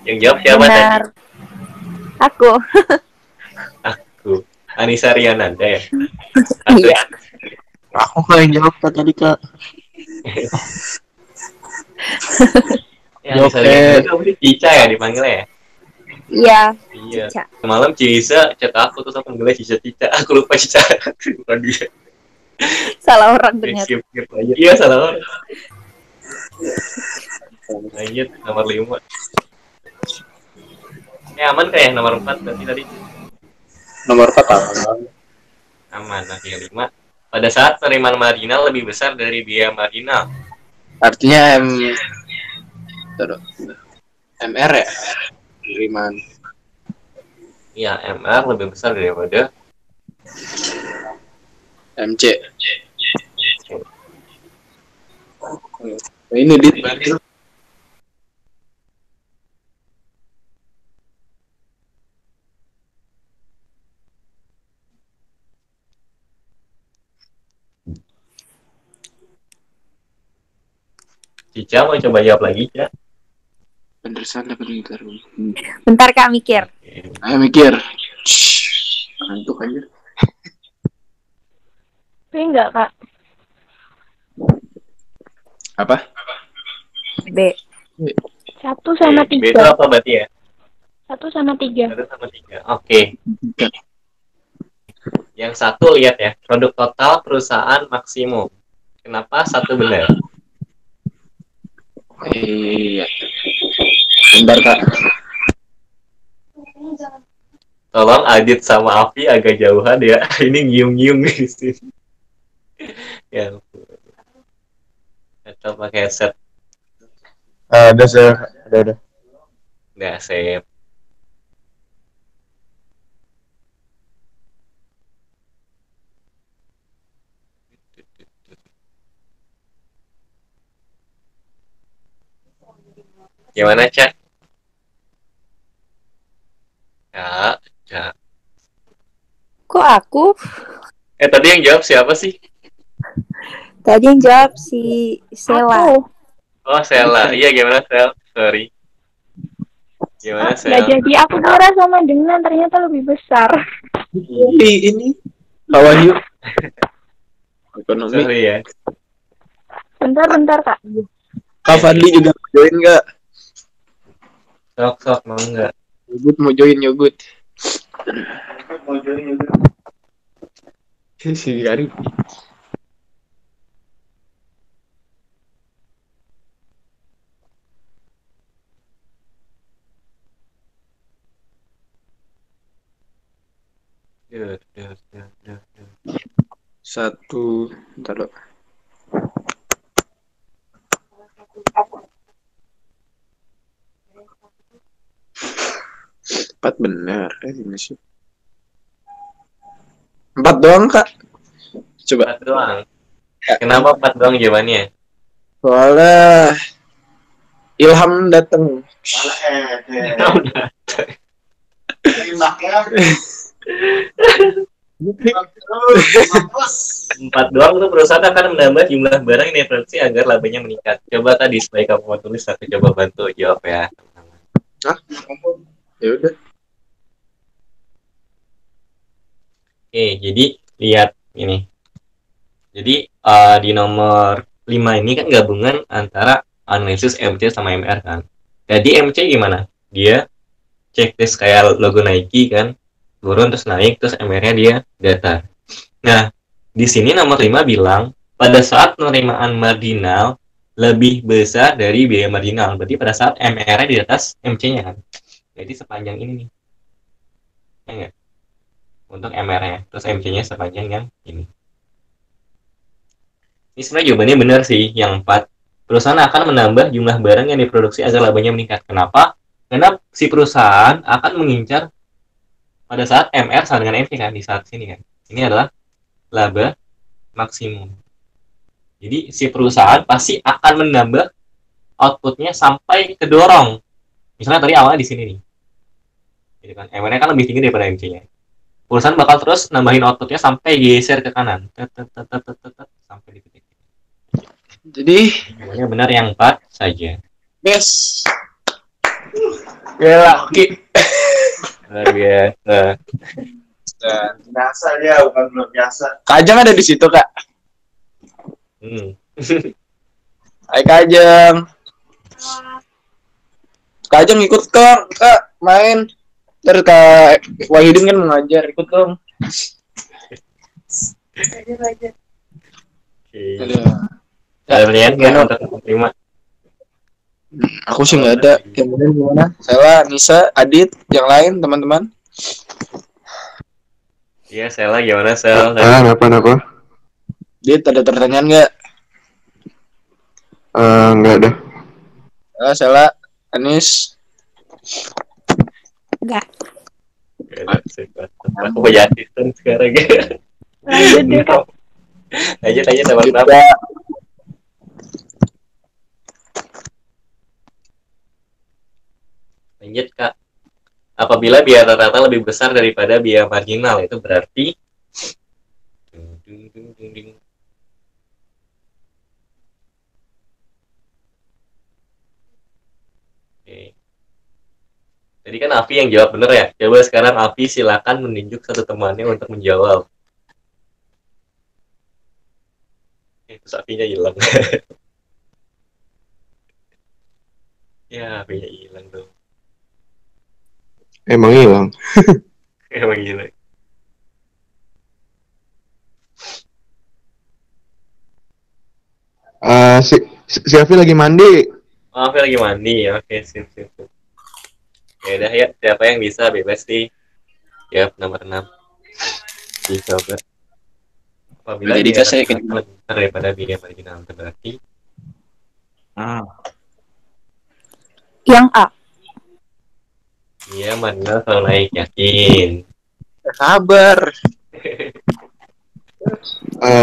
Yang jawab siapa tadi? Benar. Aku. Anissa Riananda ya? Iya. Aku kok yang jawab tadi Kak. Ya, Anissa Riananda kamu sih Cica ya dipanggilnya ya? Iya. Iya. Cica. Semalam Cica chat aku terus aku manggilnya Cica. Aku lupa Cica. Bukan dia. Salah orang ternyata. Skip aja. Iya salah orang. Lanjut nomor 5. Aman kayak nomor 4 berarti tadi. Nomor 4 aman. Aman. Nah, yang 5. Pada saat penerimaan marginal lebih besar dari biaya marginal. Artinya MR ya? Penerimaan. Iya, MR lebih besar daripada MC. Nah, ini Dit berarti. Cica mau coba jawab lagi, Cica? Penderesan dapat mikir. Bentar Kak mikir. Ayo mikir. Ngantuk aja. B enggak, Kak? Apa? B. 1 sama B itu 3. apa berarti ya? 1 sama 3. 1 sama 3. Oke. Yang satu lihat ya, produk total perusahaan maksimum. Kenapa satu benar? Iya. Bentar Kak. Tolong Adit sama Afi agak jauhan ya. Ini nyium-nyium di sini. Ya ampun. Atau pakai headset. Ada saya. Ada. Nggak save. Gimana, Cak? Cak. Kok aku? Tadi yang jawab siapa sih? Tadi yang jawab si Sela. Aku. Oh, Sela. Iya, gimana, Sel? Sorry. Gimana, Sel? Nggak jadi. Aku kira sama dengan ternyata lebih besar. Ini. How are you? Ekonomi. Sorry ya. Bentar, Kak. Kak Fadli juga join nggak? Sok mau nggak? Yogut mau join Yogut. Si Gari. Duh. Satu, bentar lo. Empat benar, ini sih. 4 doang kak. Coba. 4 doang. Kenapa 4 doang jawabannya? Soalnya ilham datang. Empat doang tuh perusahaan akan menambah jumlah barang yang diproduksi agar labanya meningkat. Coba tadi supaya kamu mau tulis, aku coba bantu jawab ya. Hah? Ya udah. Oke, jadi lihat ini. Jadi di nomor 5 ini kan gabungan antara analisis MC sama MR kan. Jadi MC gimana? Dia checklist kayak logo Nike kan, turun terus naik, terus MR-nya dia data. Nah, di sini nomor 5 bilang pada saat penerimaan marginal lebih besar dari biaya marginal. Berarti pada saat MR-nya di atas MC-nya kan. Jadi sepanjang ini nih. Ya enggak? Untuk MR-nya, terus MC-nya sepanjang yang ini. Ini sebenarnya jawabannya benar sih, yang 4. Perusahaan akan menambah jumlah barang yang diproduksi agar labanya meningkat. Kenapa? Karena si perusahaan akan mengincar pada saat MR sama dengan MC kan, di saat sini kan. Ini adalah laba maksimum. Jadi si perusahaan pasti akan menambah outputnya sampai kedorong. Misalnya tadi awalnya di sini nih. Gitu kan. MR-nya kan lebih tinggi daripada MC-nya. Perusahaan bakal terus nambahin outputnya sampai geser ke kanan. Sampai di titik. Jadi Jawabannya benar yang 4 saja. yes. Gila, Ki. Luar biasa. Biasa ya, bukan belum biasa. Kajang ada di situ, Kak. Hai Kajang. Kajang ikut dong, Kak, main. Terus Kak Wahidin kan mengajar, ikut dong. Oke. Ada. Kalian kan untuk terima. Aku sih nggak ada. Kemudian gimana? Sela, Nisa, Adit, yang lain teman-teman. Iya, Sela gimana Sel? Kenapa? Adit ada pertanyaan nggak? Enggak ada. Sela, Anis. Enggak. Aku punya asisten sekarang. Lanjut deh kak. Lanjut aja nomor 6. Lanjut Kak. Apabila biaya rata-rata lebih besar daripada biaya marginal, itu berarti Oke. Tadi kan Afi yang jawab bener ya. Coba sekarang Afi silakan menunjuk satu temannya untuk menjawab. Terus Afinya hilang. Ya, Afinya hilang dong. Emang hilang. Emang gila. Si Afi lagi mandi. Oh, Afi lagi mandi. Oke, sip. Ya udah ya, siapa yang bisa bebas sih. Ya, nomor 6. Dicoba. Apabila Jadi dia saya lebih besar daripada biaya marginal, itu berarti Yang A. biaya marginal selalu naik, yakin. Kabar.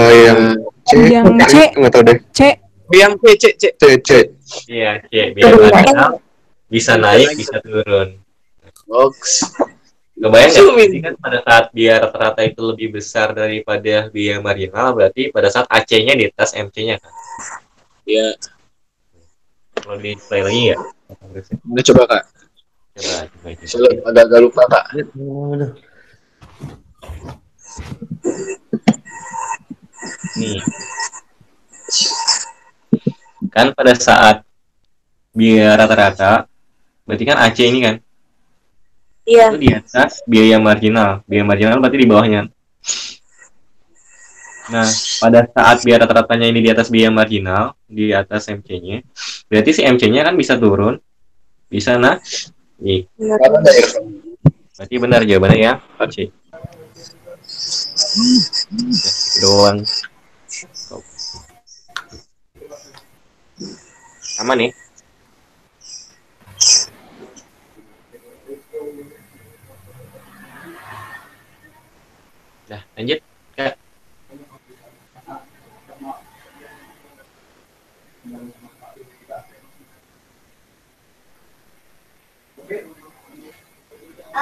Yang C. Yang C. Nggak tahu deh. C. Yang C. C. Iya, biaya marginal bisa naik, bisa turun. Box. Kebayang nggak sih kan pada saat biaya rata-rata itu lebih besar daripada biaya marginal, berarti pada saat AC-nya di atas MC-nya kan? Ya. Kalau di play lagi ya? Udah coba Kak. Coba. Saya agak lupa Kak. Nih. Kan pada saat biaya rata-rata Berarti kan AC ini kan Iya. itu di atas biaya marginal. Biaya marginal berarti di bawahnya. Nah, pada saat biaya rata-ratanya ini di atas biaya marginal, di atas MC-nya, berarti si MC-nya kan bisa turun, bisa naik. Berarti benar jawabannya ya, AC. Itu doang. Aman nih. Dah, lanjut. Kak.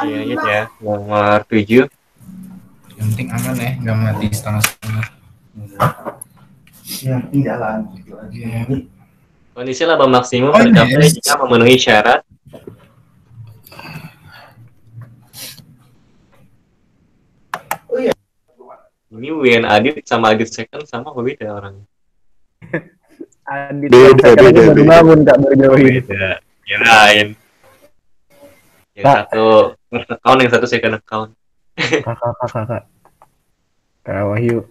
Iya, lanjut ya. Nomor 7. Yang penting aman ya, nggak mati setengah-setengah. Ya, tidak lah. Ya. Kondisi laba maksimum Oh, tercapai yes. jika memenuhi syarat. Ini Wian Adit sama Adit Second sama apa beda orangnya? Adit Beda, saya beda, baru beda. bangun Kak, baru jauhin. Beda. Kirain. Yang Kak. satu first account, yang satu second account. Kakak. Kak Wahyu.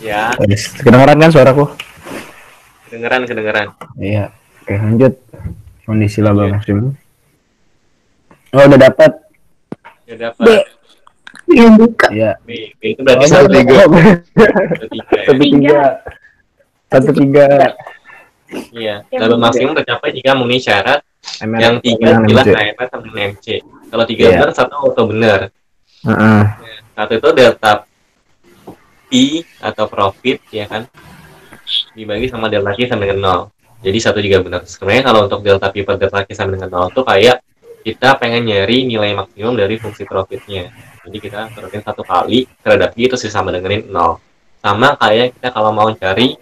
Ya, Kedengeran kan suaraku? kedengeran. Iya. Oke, lanjut. Kondisi laba Iya. maksimum. Oh, udah dapat. Ya dapat. B. Yang buka. Iya. B itu berarti Oh, satu tiga. tiga ya. 1-3. Iya, laba maksimum tercapai jika memenuhi syarat. MR. Yang tiga jelas KMR sama dengan MC. Kalau tiga Iya. benar, satu auto benar. Heeh. Satu itu delta P atau profit ya kan, dibagi sama delta Q sama dengan 0. Jadi satu juga benar. Sebenarnya kalau untuk delta P per delta Q sama dengan 0 itu kayak kita pengen nyari nilai maksimum dari fungsi profitnya. Jadi kita turunin satu kali terhadap Q itu sama dengan 0. Sama kayak kita kalau mau cari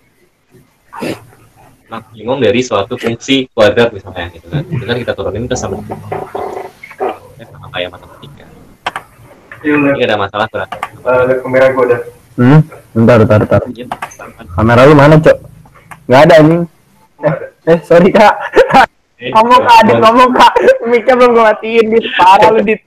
maksimum dari suatu fungsi kuadrat misalnya gitu kan. Itu kan kita turunin itu sama kayak matematika. Ini ada masalah berarti. Kamera gue udah. Bentar. Kamera lu mana, Cok? Nggak ada anjing. Sorry, Kak. Ngomong Kak, Adit ngomong Kak. Mic-nya belum gue matiin, Dit. Parah lu, Dit.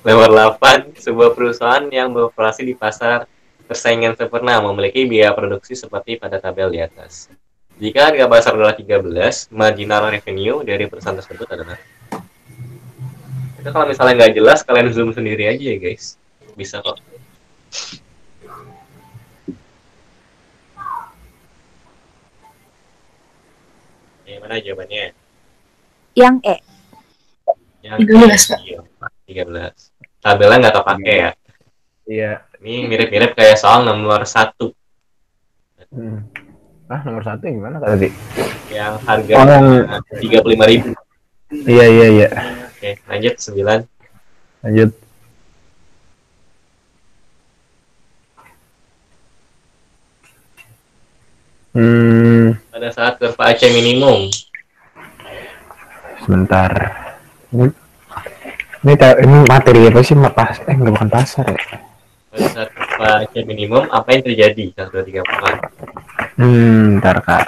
Nomor 8, sebuah perusahaan yang beroperasi di pasar persaingan sempurna memiliki biaya produksi seperti pada tabel di atas. Jika harga pasar adalah 13, marginal revenue dari perusahaan tersebut adalah. Itu kalau misalnya nggak jelas, kalian zoom sendiri aja ya guys. Bisa kok. Mana jawabannya? Yang E. Yang 13, Kak. 13. Tabelnya nggak terpakai ya. Iya. Ini mirip-mirip kayak soal nomor 1. Nomor 1 yang gimana tadi? Yang harga Oh, yang 35.000. Iya. Oke, lanjut 9. Lanjut. Pada saat kurva AC minimum. Sebentar. Ini materi apa sih? Nggak, bukan pasar ya? Pada saat kurva AC minimum, apa yang terjadi? 1, 2, 3, 4. Bentar, Kak.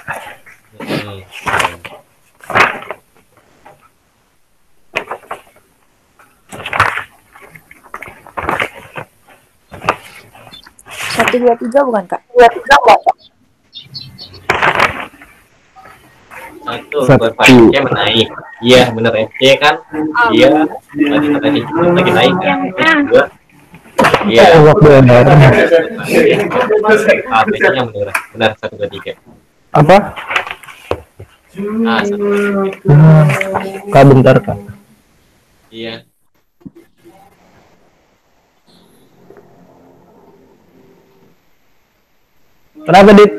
Satu, dua, tiga bukan Kak? Satu, kurva AC menaik. Iya, bener FC kan? Iya, lagi naik kan? Dua. Iya. Benar. ABC-nya benar 1, 2, 3. Apa? 1, 2, 3. Kak, bentar, Kak. Iya. Kenapa, Dit?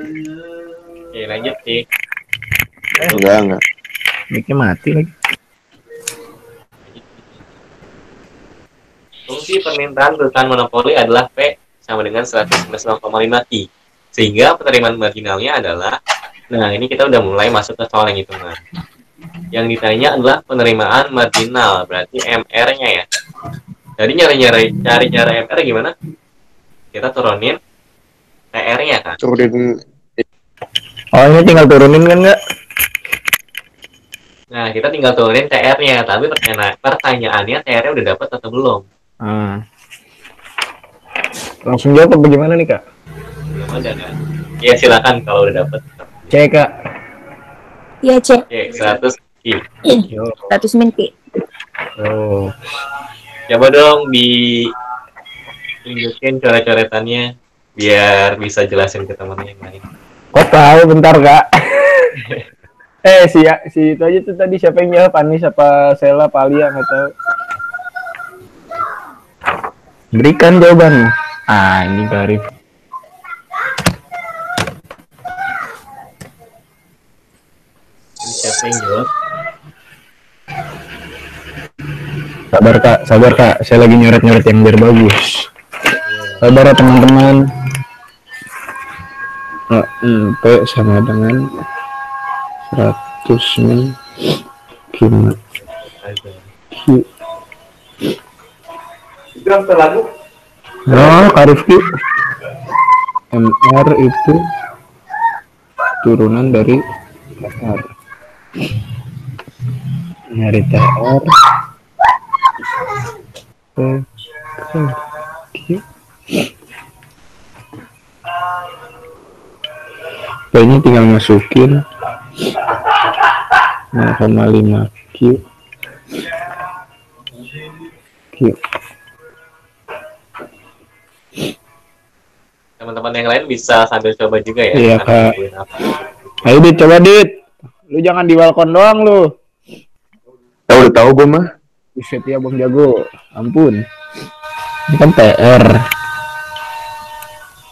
Oke, lanjut sih. Enggak. Mic-nya mati lagi. Fungsi permintaan perusahaan monopoli adalah P sama dengan 119,5 Q. Sehingga penerimaan marginalnya adalah, nah ini kita udah mulai masuk ke soal yang hitungan. Yang ditanya adalah penerimaan marginal, berarti MR-nya ya. Jadi cari cara MR gimana? Kita turunin TR-nya kan. Turunin. Oh, ini tinggal turunin kan, nggak? Nah, kita tinggal turunin TR-nya, tapi pertanyaannya TR-nya udah dapat atau belum? Langsung jawab apa gimana nih, Kak? Belum ada kan? Ya silakan kalau udah dapat. Cek, Kak. Iya, Cek. Oke, 100 Ki. 100 min, Ki. Oh. Coba dong tunjukin coret-coretannya biar bisa jelasin ke teman yang lain. Kok tahu, bentar, Kak. Si itu aja tuh tadi siapa yang jawab? Anis apa Sela, Palia, nggak tahu. Berikan jawabanmu. Ini Karif. Siapa yang jawab? Sabar kak, saya lagi nyoret-nyoret yang biar bagus. Sabar ya teman-teman. P sama dengan 100 min Q. Karif Q. MR itu turunan dari TR. Nyari TR. Ini tinggal masukin 0,5 Q. Teman-teman yang lain bisa sambil coba juga ya. Iya, Kak. Ayo Dit, coba Dit. Lu jangan di balkon doang lu. Udah tahu gue mah. Buset ya Bang Jago. Ampun. Ini kan TR.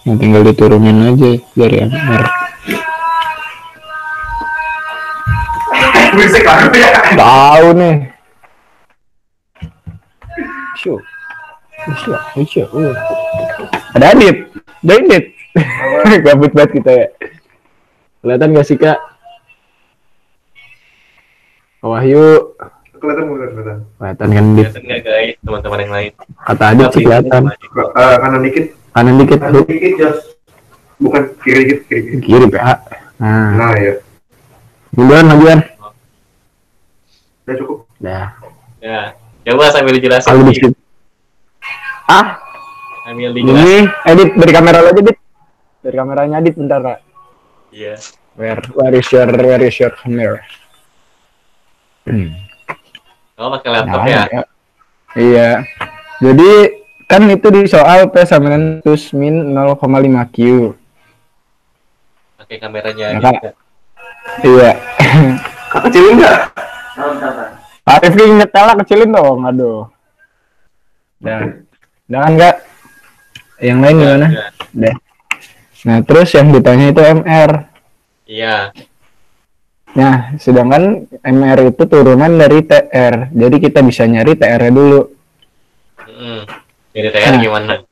Nah, tinggal diturunin aja dari MR. Tahu nih. Ada Adit. Dit. Gabut banget kita ya. Kelihatan gak sih, Kak? Wahyu. Kelihatan kan Dit. Kelihatan nggak guys, teman-teman yang lain? Kata Adit sih kelihatan. Kanan dikit. Bukan kiri dikit. Kiri PH. Nah ya. Bulan. Udah cukup. Dah. Ya, coba sambil dijelasin. Kalau dikit. Sambil dijelasin. Ini edit dari kamera lo aja, Dit. Dari kameranya Adit bentar, Kak. Iya. Where is your camera? Oh, pakai laptop ya? Iya. Jadi kan itu di soal P sama dengan plus min 0,5 Q. Pakai kameranya Ya, aja. Kak. Iya. Kecilin nggak? Arif nyetelnya kecilin dong, aduh. Jangan Kak. Yang lain gimana? Deh. Nah, terus yang ditanya itu MR. Iya. Nah, sedangkan MR itu turunan dari TR. Jadi kita bisa nyari TR-nya dulu. Jadi TR gimana?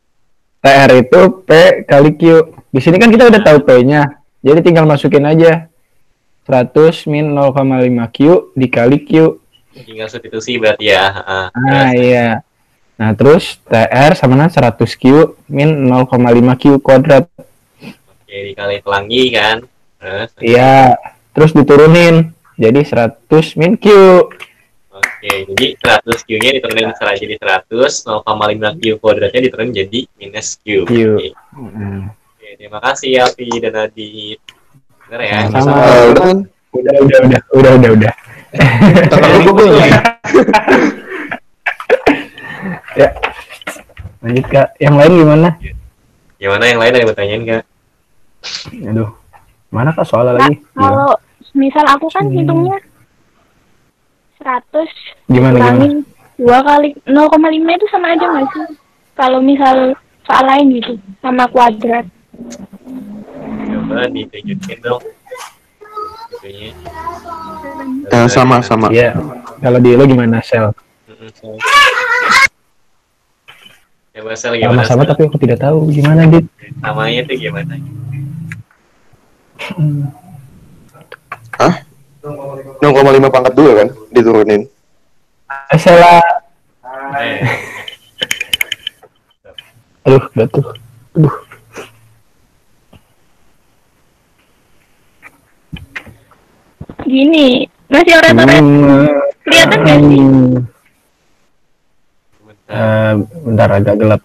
TR itu P kali Q. Di sini kan kita udah tahu P-nya. Jadi tinggal masukin aja 100 min 0,5 Q dikali Q. Tinggal substitusi berarti ya. Iya. Nah, terus TR sama dengan 100 Q min 0,5 Q kuadrat. Oke, dikali pelangi kan. Terus. Iya. Terus diturunin. Jadi 100 min Q. Oke, jadi 100 Q-nya diturunin jadi 100, 0,5 Q kuadratnya diturunin jadi minus Q. Oke, terima kasih Alfi dan Adit. Bener ya? Sama. Udah. Ya. Lanjut Kak. Yang lain gimana? Gimana yang lain ada yang bertanyain Kak? Aduh. Mana Kak soalnya lagi? Kalau misal aku kan hitungnya 100 Gimana? 2 kali 0,5 itu sama aja nggak sih? Kalau misal soal lain gitu, sama kuadrat. Coba ditunjukin dong. Itunya. Sama. Iya. Kalau di lo gimana, Sel? Coba Sel gimana? Sama-sama tapi aku tidak tahu gimana, Dit. Namanya tuh gimana? Hah? 0,5 pangkat 2 kan diturunin. Salah. Aduh, batu. Aduh. Gini, Masih orat-orat. Kelihatan gak sih? Bentar agak gelap.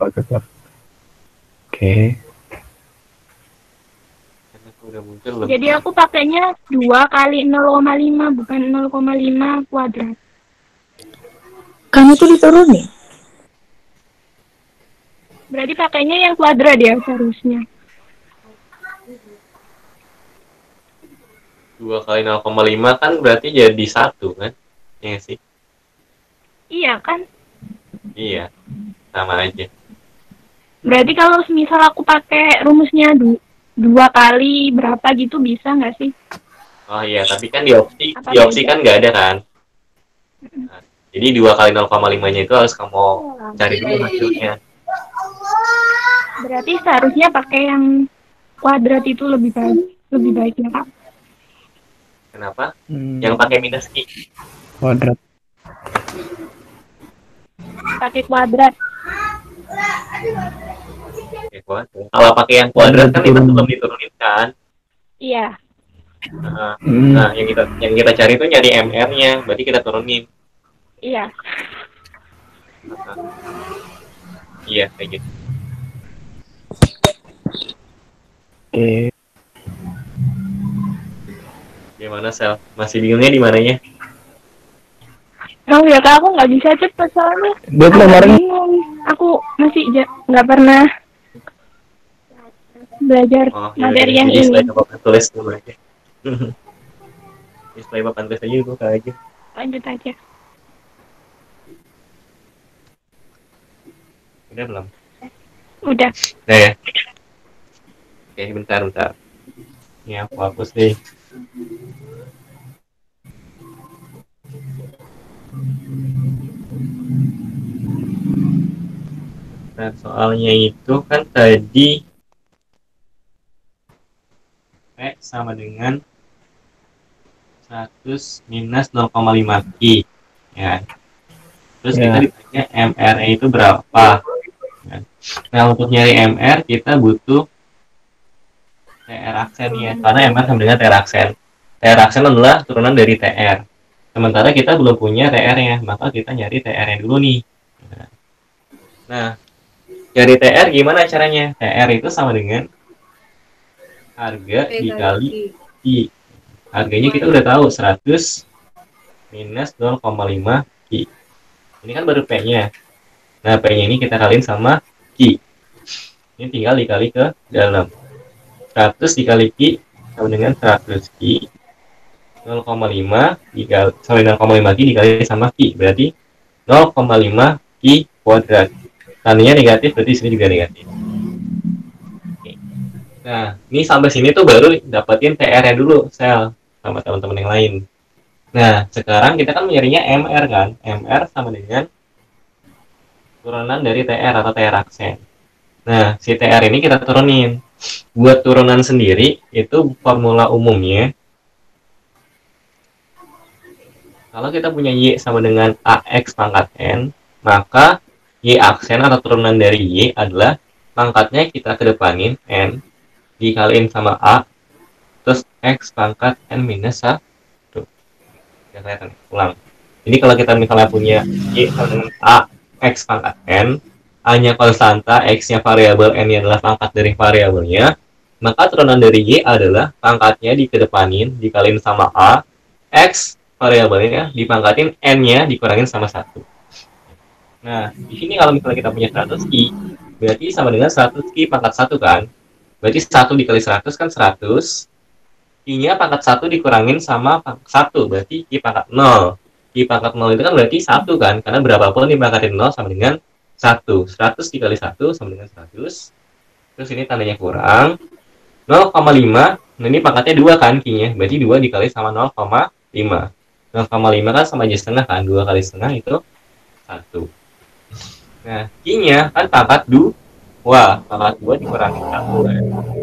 Oke. Udah muncul belum? Jadi aku pakainya 2 kali 0,5 bukan 0,5 kuadrat. Kan itu diturunin. Berarti pakainya yang kuadrat ya seharusnya. 2 kali 0,5 kan berarti jadi 1 kan? Iya sih. Iya kan? Iya. Sama aja. Berarti kalau misal aku pakai rumusnya 2 kali berapa gitu bisa nggak sih? Oh iya, tapi kan di opsi beda? kan nggak ada kan? Nah, jadi 2 kali 0,5-nya itu harus kamu cari dulu hasilnya. Berarti seharusnya pakai yang kuadrat itu lebih baik ya Kak? Kenapa? Yang pakai minus i. Kuadrat. Pakai kuadrat. Oke, kuadrat. Kalau pakai yang kuadrat kan itu belum diturunin kan? Iya. Nah, yang kita cari itu nyari MR-nya, berarti kita turunin. Iya. Iya, kayak gitu. Oke. Gimana, Sel? Masih bingungnya di mananya? Oh ya Kak, aku nggak bisa cepet soalnya. Dia kemarin Bingung. Aku masih nggak pernah belajar materi yang ini. Slide papan tulis dulu aja. Slide papan tulis aja buka aja. Lanjut aja. Udah belum? Udah. Udah ya? Oke, bentar. Ini aku hapus deh. Nah, soalnya itu kan tadi P sama dengan 100 minus 0,5 Q ya. Terus kita ditanya MR-nya itu berapa ya. Nah, untuk nyari MR kita butuh TR aksen ya, karena MR sama dengan TR aksen. TR aksen adalah turunan dari TR. Sementara kita belum punya TR-nya, maka kita nyari TR-nya dulu nih. Nah, cari TR gimana caranya? TR itu sama dengan harga dikali Q. Harganya kita udah tahu 100 minus 0,5 Q. Ini kan baru P-nya. Nah, P-nya ini kita kaliin sama Q. Ini tinggal dikali ke dalam. 100 dikali Q sama dengan 100 Q. 0,5 dikali sama 0,5 Q dikali sama Q. Berarti 0,5 Q kuadrat. Tandanya negatif, berarti sini juga negatif. Nah, ini sampai sini tuh baru dapetin TR-nya dulu, Sel, sama teman-teman yang lain. Nah, sekarang kita kan mencarinya MR kan? MR sama dengan turunan dari TR atau TR aksen. Nah, si TR ini kita turunin. Buat turunan sendiri, itu formula umumnya. Kalau kita punya Y sama dengan AX pangkat N, maka Y aksen atau turunan dari Y adalah pangkatnya kita kedepanin N, dikaliin sama A, terus X pangkat N minus 1. Ya, kelihatan. Ulang. Jadi kalau kita misalnya punya Y sama dengan A, X pangkat N, A-nya konstanta, X-nya variabel, N-nya adalah pangkat dari variabelnya, maka turunan dari Y adalah pangkatnya dikedepanin, dikaliin sama A, X variabelnya dipangkatin, N-nya dikurangin sama 1. Nah, di sini kalau misalnya kita punya 100 Q, berarti sama dengan 100 Q pangkat 1 kan? Berarti 1 dikali 100 kan 100. Q-nya pangkat 1 dikurangin sama 1, berarti Q pangkat 0. Q pangkat 0 itu kan berarti 1 kan? Karena berapapun dipangkatin 0 sama dengan 1. 100 dikali 1 sama dengan 100. Terus ini tandanya kurang. 0,5. Nah, ini pangkatnya 2 kan Q-nya. Berarti 2 dikali sama 0,5. 0,5 kan sama aja setengah kan? 2 kali setengah itu 1. Nah, Q-nya kan pangkat 2. Wah, pangkat 2 dikurangi 1.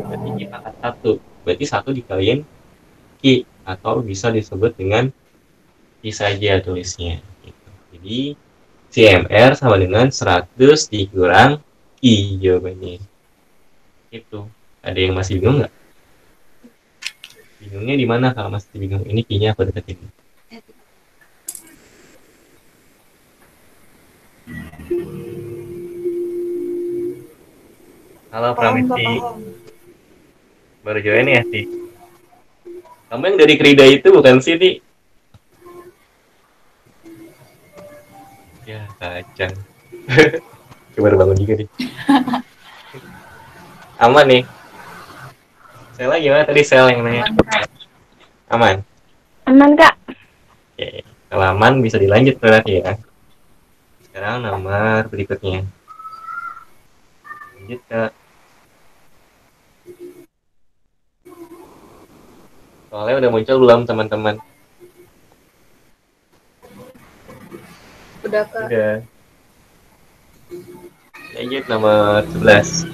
Berarti Q pangkat 1. Berarti 1 dikaliin Q. Atau bisa disebut dengan Q saja tulisnya. Gitu. Jadi, CMR sama dengan 100 dikurang Q jawabannya. Itu. Ada yang masih bingung nggak? Bingungnya di mana kalau masih bingung? Ini Q-nya aku deketin. Halo Pramesti. Baru join ya, Ti? Kamu yang dari Krida itu bukan sih, Ti? Ya, kacang. Baru bangun juga nih. Aman nih. Sela gimana tadi Sel yang nanya? Aman? Aman, Kak. Oke. Kalau aman bisa dilanjut berarti ya. Sekarang nomor berikutnya. Lanjut, Kak. Soalnya udah muncul belum teman-teman? Udah, Kak. Udah. Lanjut nomor 11.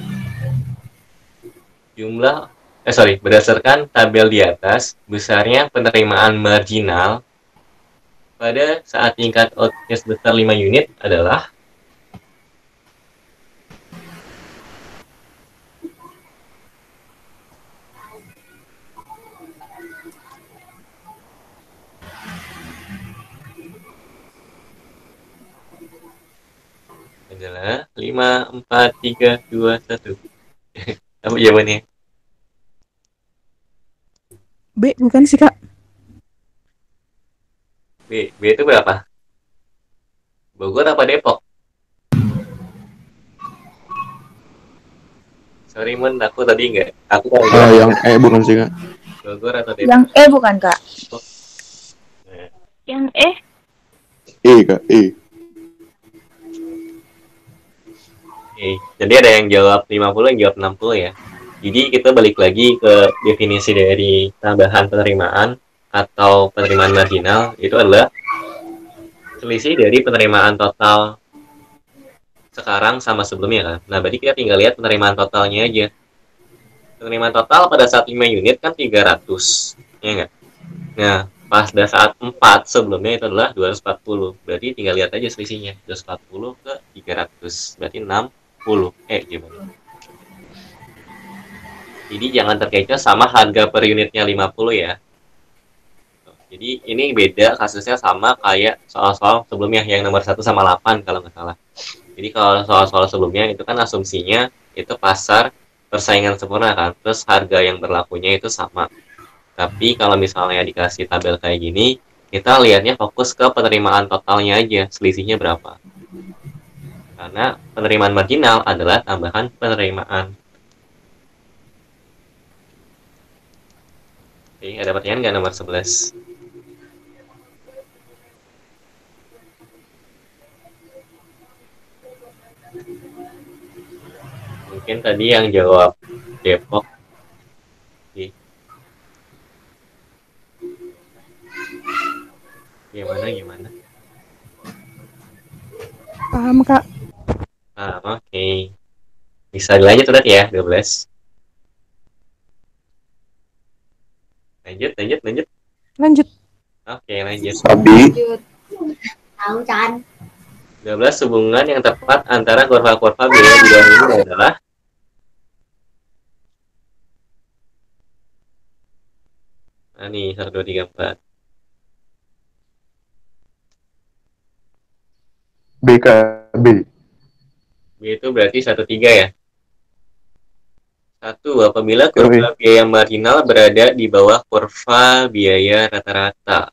Berdasarkan tabel di atas, besarnya penerimaan marginal pada saat tingkat outnya sebesar 5 unit adalah adalah 5, 4, 3, 2, 1. Apa jawabannya? B bukan sih Kak? B itu berapa? Bogor apa Depok? Sorry Mun, aku tadi enggak. Aku tahu yang bukan sih Kak. Bogor atau Depok? Yang E bukan, Kak? Yang E. Kak, E. Oke, jadi ada yang jawab 50, yang jawab 60 ya. Jadi kita balik lagi ke definisi dari tambahan penerimaan atau penerimaan marginal, itu adalah selisih dari penerimaan total sekarang sama sebelumnya kan. Nah, berarti kita tinggal lihat penerimaan totalnya aja. Penerimaan total pada saat 5 unit kan 300, ya enggak? Nah, pada saat 4 sebelumnya itu adalah 240. Berarti tinggal lihat aja selisihnya. 240 ke 300, berarti 60. Gimana? Jadi jangan terkecoh sama harga per unitnya 50 ya. Jadi ini beda kasusnya sama kayak soal-soal sebelumnya yang nomor 1 sama 8 kalau nggak salah. Jadi kalau soal-soal sebelumnya itu kan asumsinya itu pasar persaingan sempurna kan. Terus harga yang berlakunya itu sama. Tapi kalau misalnya dikasih tabel kayak gini, kita lihatnya fokus ke penerimaan totalnya aja, selisihnya berapa. Karena penerimaan marginal adalah tambahan penerimaan. Oke, ada pertanyaan nggak nomor 11? Mungkin tadi yang jawab Depok. Oke. Gimana? Paham Kak? Oke. Bisa dilanjut udah ya, 12. Lanjut. Oke, lanjut. Sabi. Tahu kan? 12 hubungan yang tepat antara kurva-kurva biaya di bawah ini adalah nih 1, 2, 3, 4. BKB. B itu berarti 1, 3 ya. 1. Apabila kurva biaya marginal berada di bawah kurva biaya rata-rata,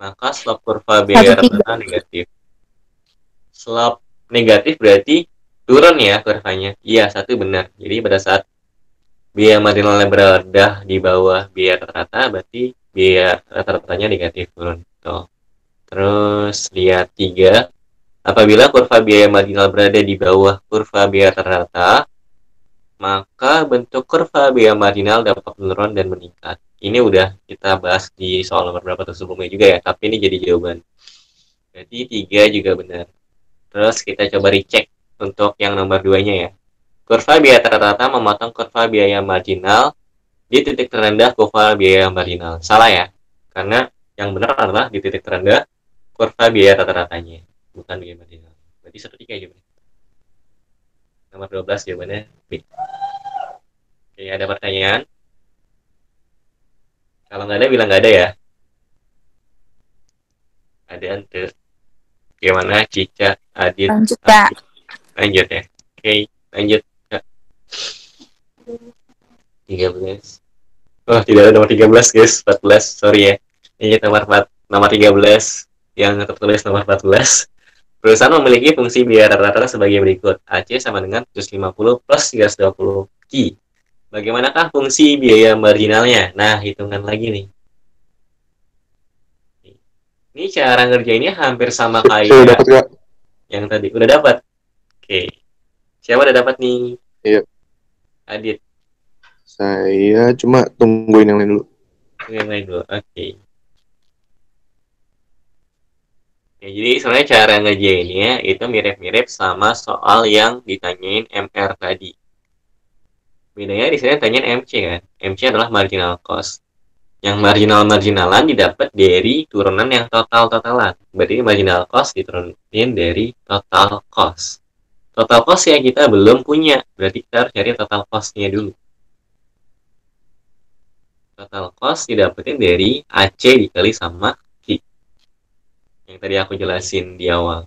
maka slope kurva biaya rata-rata negatif. Slope negatif berarti turun ya kurvanya. Iya, 1 benar. Jadi pada saat biaya marginalnya berada di bawah biaya rata-rata, berarti biaya rata-ratanya negatif, turun. Tuh. Terus lihat 3. Apabila kurva biaya marginal berada di bawah kurva biaya rata-rata, maka bentuk kurva biaya marginal dapat menurun dan meningkat. Ini udah kita bahas di soal nomor berapa tuh sebelumnya juga ya, tapi ini jadi jawaban. Jadi 3 juga benar. Terus kita coba recheck untuk yang nomor 2-nya ya. Kurva biaya rata-rata memotong kurva biaya marginal di titik terendah kurva biaya marginal. Salah ya, karena yang benar adalah di titik terendah kurva biaya rata-ratanya, bukan biaya marginal. Berarti 1, 3 jawabannya. Nomor 12 jawabannya B. Oke, ada pertanyaan? Kalau nggak ada, bilang nggak ada ya. Ada ante. Gimana Cica, Adit? Lanjut, Kak. Lanjut ya. Oke, lanjut. Kak. 13. Oh, tidak ada nomor 13, guys. 14. Sorry ya. Ini nomor 13 yang tertulis nomor 14. Perusahaan memiliki fungsi biaya rata-rata sebagai berikut. AC sama dengan 750 plus 320 Ki. Bagaimanakah fungsi biaya marginalnya? Nah, hitungan lagi nih. Ini cara ngerjainnya hampir sama Saya kayak dapat Kak. yang tadi. Udah dapat? Oke. Siapa udah dapat nih? Iya. Adit. Saya cuma tungguin yang lain dulu. Yang lain dulu. Oke. Ya, jadi sebenarnya cara ngerjainnya itu mirip-mirip sama soal yang ditanyain MR tadi. Bedanya di sini tanyain MC kan. MC adalah marginal cost. Yang marginal-marginalan didapat dari turunan yang total-totalan. Berarti marginal cost diturunin dari total cost. Total cost ya kita belum punya. Berarti kita harus cari total cost-nya dulu. Total cost didapetin dari AC dikali sama Q. Yang tadi aku jelasin di awal.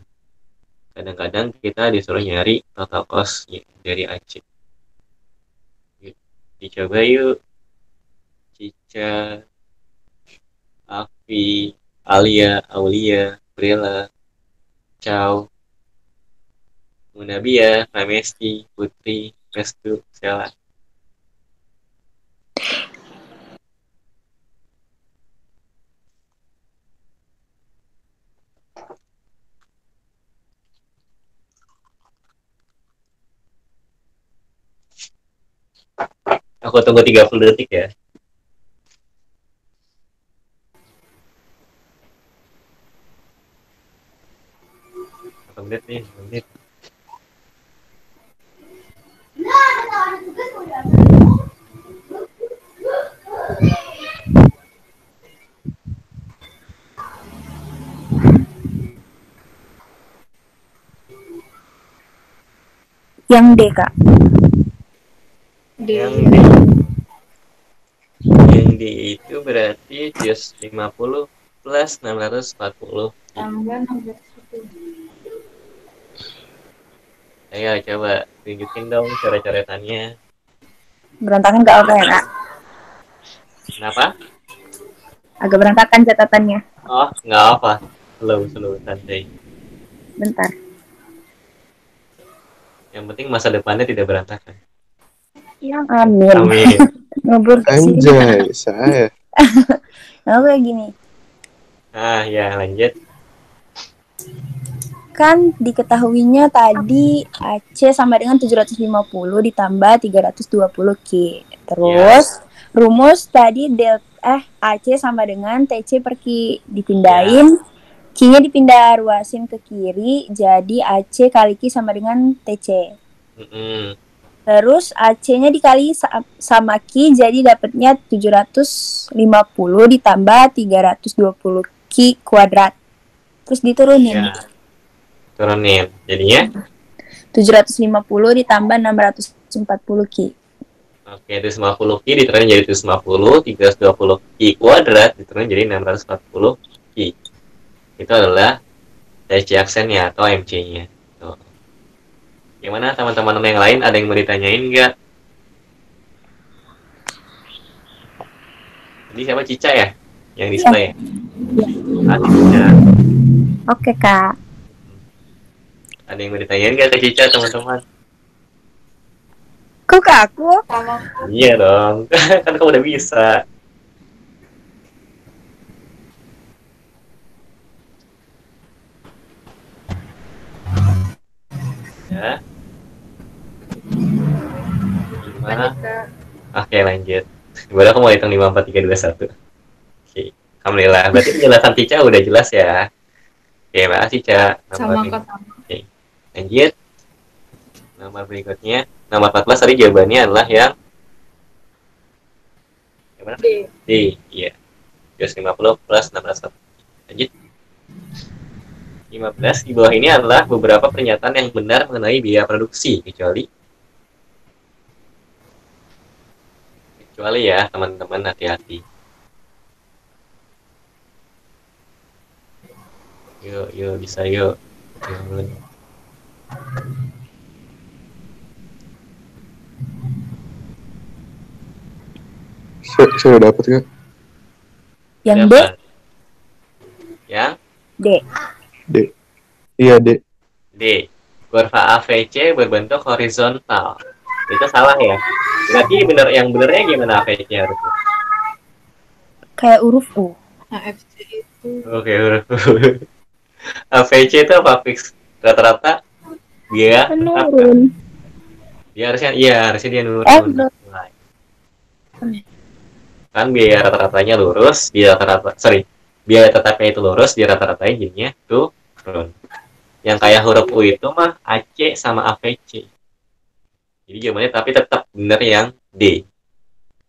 Kadang-kadang kita disuruh nyari total cost dari AC. Dicoba yuk. Cica, Afi, Alia, Aulia, Brilla, Chow, Munabia, Ramesti, Putri, Restu, Sela. Aku tunggu 30 detik ya. Berapa menit nih? 5 menit. Yang D, Kak. Yang D. Yang D itu berarti 750 plus 640. Tambah 640. Ayo coba tunjukin dong cara coretannya. Berantakan gak apa ya, Kak? Kenapa? Agak berantakan catatannya. Oh, nggak apa. Slow, santai. Bentar. Yang penting masa depannya tidak berantakan. Ya, amin. Amin. Ngobrol ke sini. Anjay, saya. Nah, kayak gini. Ah, ya lanjut. Kan diketahuinya tadi AC sama dengan 750 ditambah 320 Q. Terus rumus tadi AC sama dengan TC per Q. Dipindahin, Q-nya dipindah ruasin ke kiri, jadi AC kali Q sama dengan TC. Terus AC-nya dikali sama Q, jadi dapatnya 750 ditambah 320 Q kuadrat. Terus diturunin. Ya. Turunin. Jadinya 750 ditambah 640 Q. Oke, 750 Q diturunin jadi 750, 320 Q kuadrat diturunin jadi 640 Q. Itu adalah TC aksennya atau MC-nya. Tuh. Gimana teman-teman yang lain, ada yang mau ditanyain nggak? Jadi siapa Cica ya? Yang display ya? Cica. Oke, Kak. Ada yang mau ditanyain nggak ke Cica, teman-teman? Kok ke aku? Iya dong, kan kamu udah bisa. Ya. Gimana? Oke, lanjut. Baru aku mau hitung 5, 4, 3, 2, 1. Oke. Alhamdulillah. Berarti penjelasan Cica udah jelas ya. Oke, makasih Cica. Sama kok sama. Oke. Lanjut. Nomor berikutnya. Nomor 14 tadi jawabannya adalah yang gimana? D. Iya. 250 plus 640. Lanjut. 15 di bawah ini adalah beberapa pernyataan yang benar mengenai biaya produksi, kecuali ya teman-teman, hati-hati. Yuk bisa yuk. Saya udah dapet Kak. Yang D, Dapat. Yang D. D. Iya D. D. Kurva AVC berbentuk horizontal. Itu salah ya. Berarti yang benernya gimana AVC harusnya? Kayak huruf U. AFC itu Oke, huruf AVC itu apa fix? Rata-rata dia Menurun. dia harusnya dia nurun. Belum. Kan biaya rata-ratanya lurus, biaya tetapnya itu lurus, dia rata-ratanya jadinya turun. Yang kayak huruf U itu mah AC sama AVC. Jadi jawabannya tapi tetap benar yang D.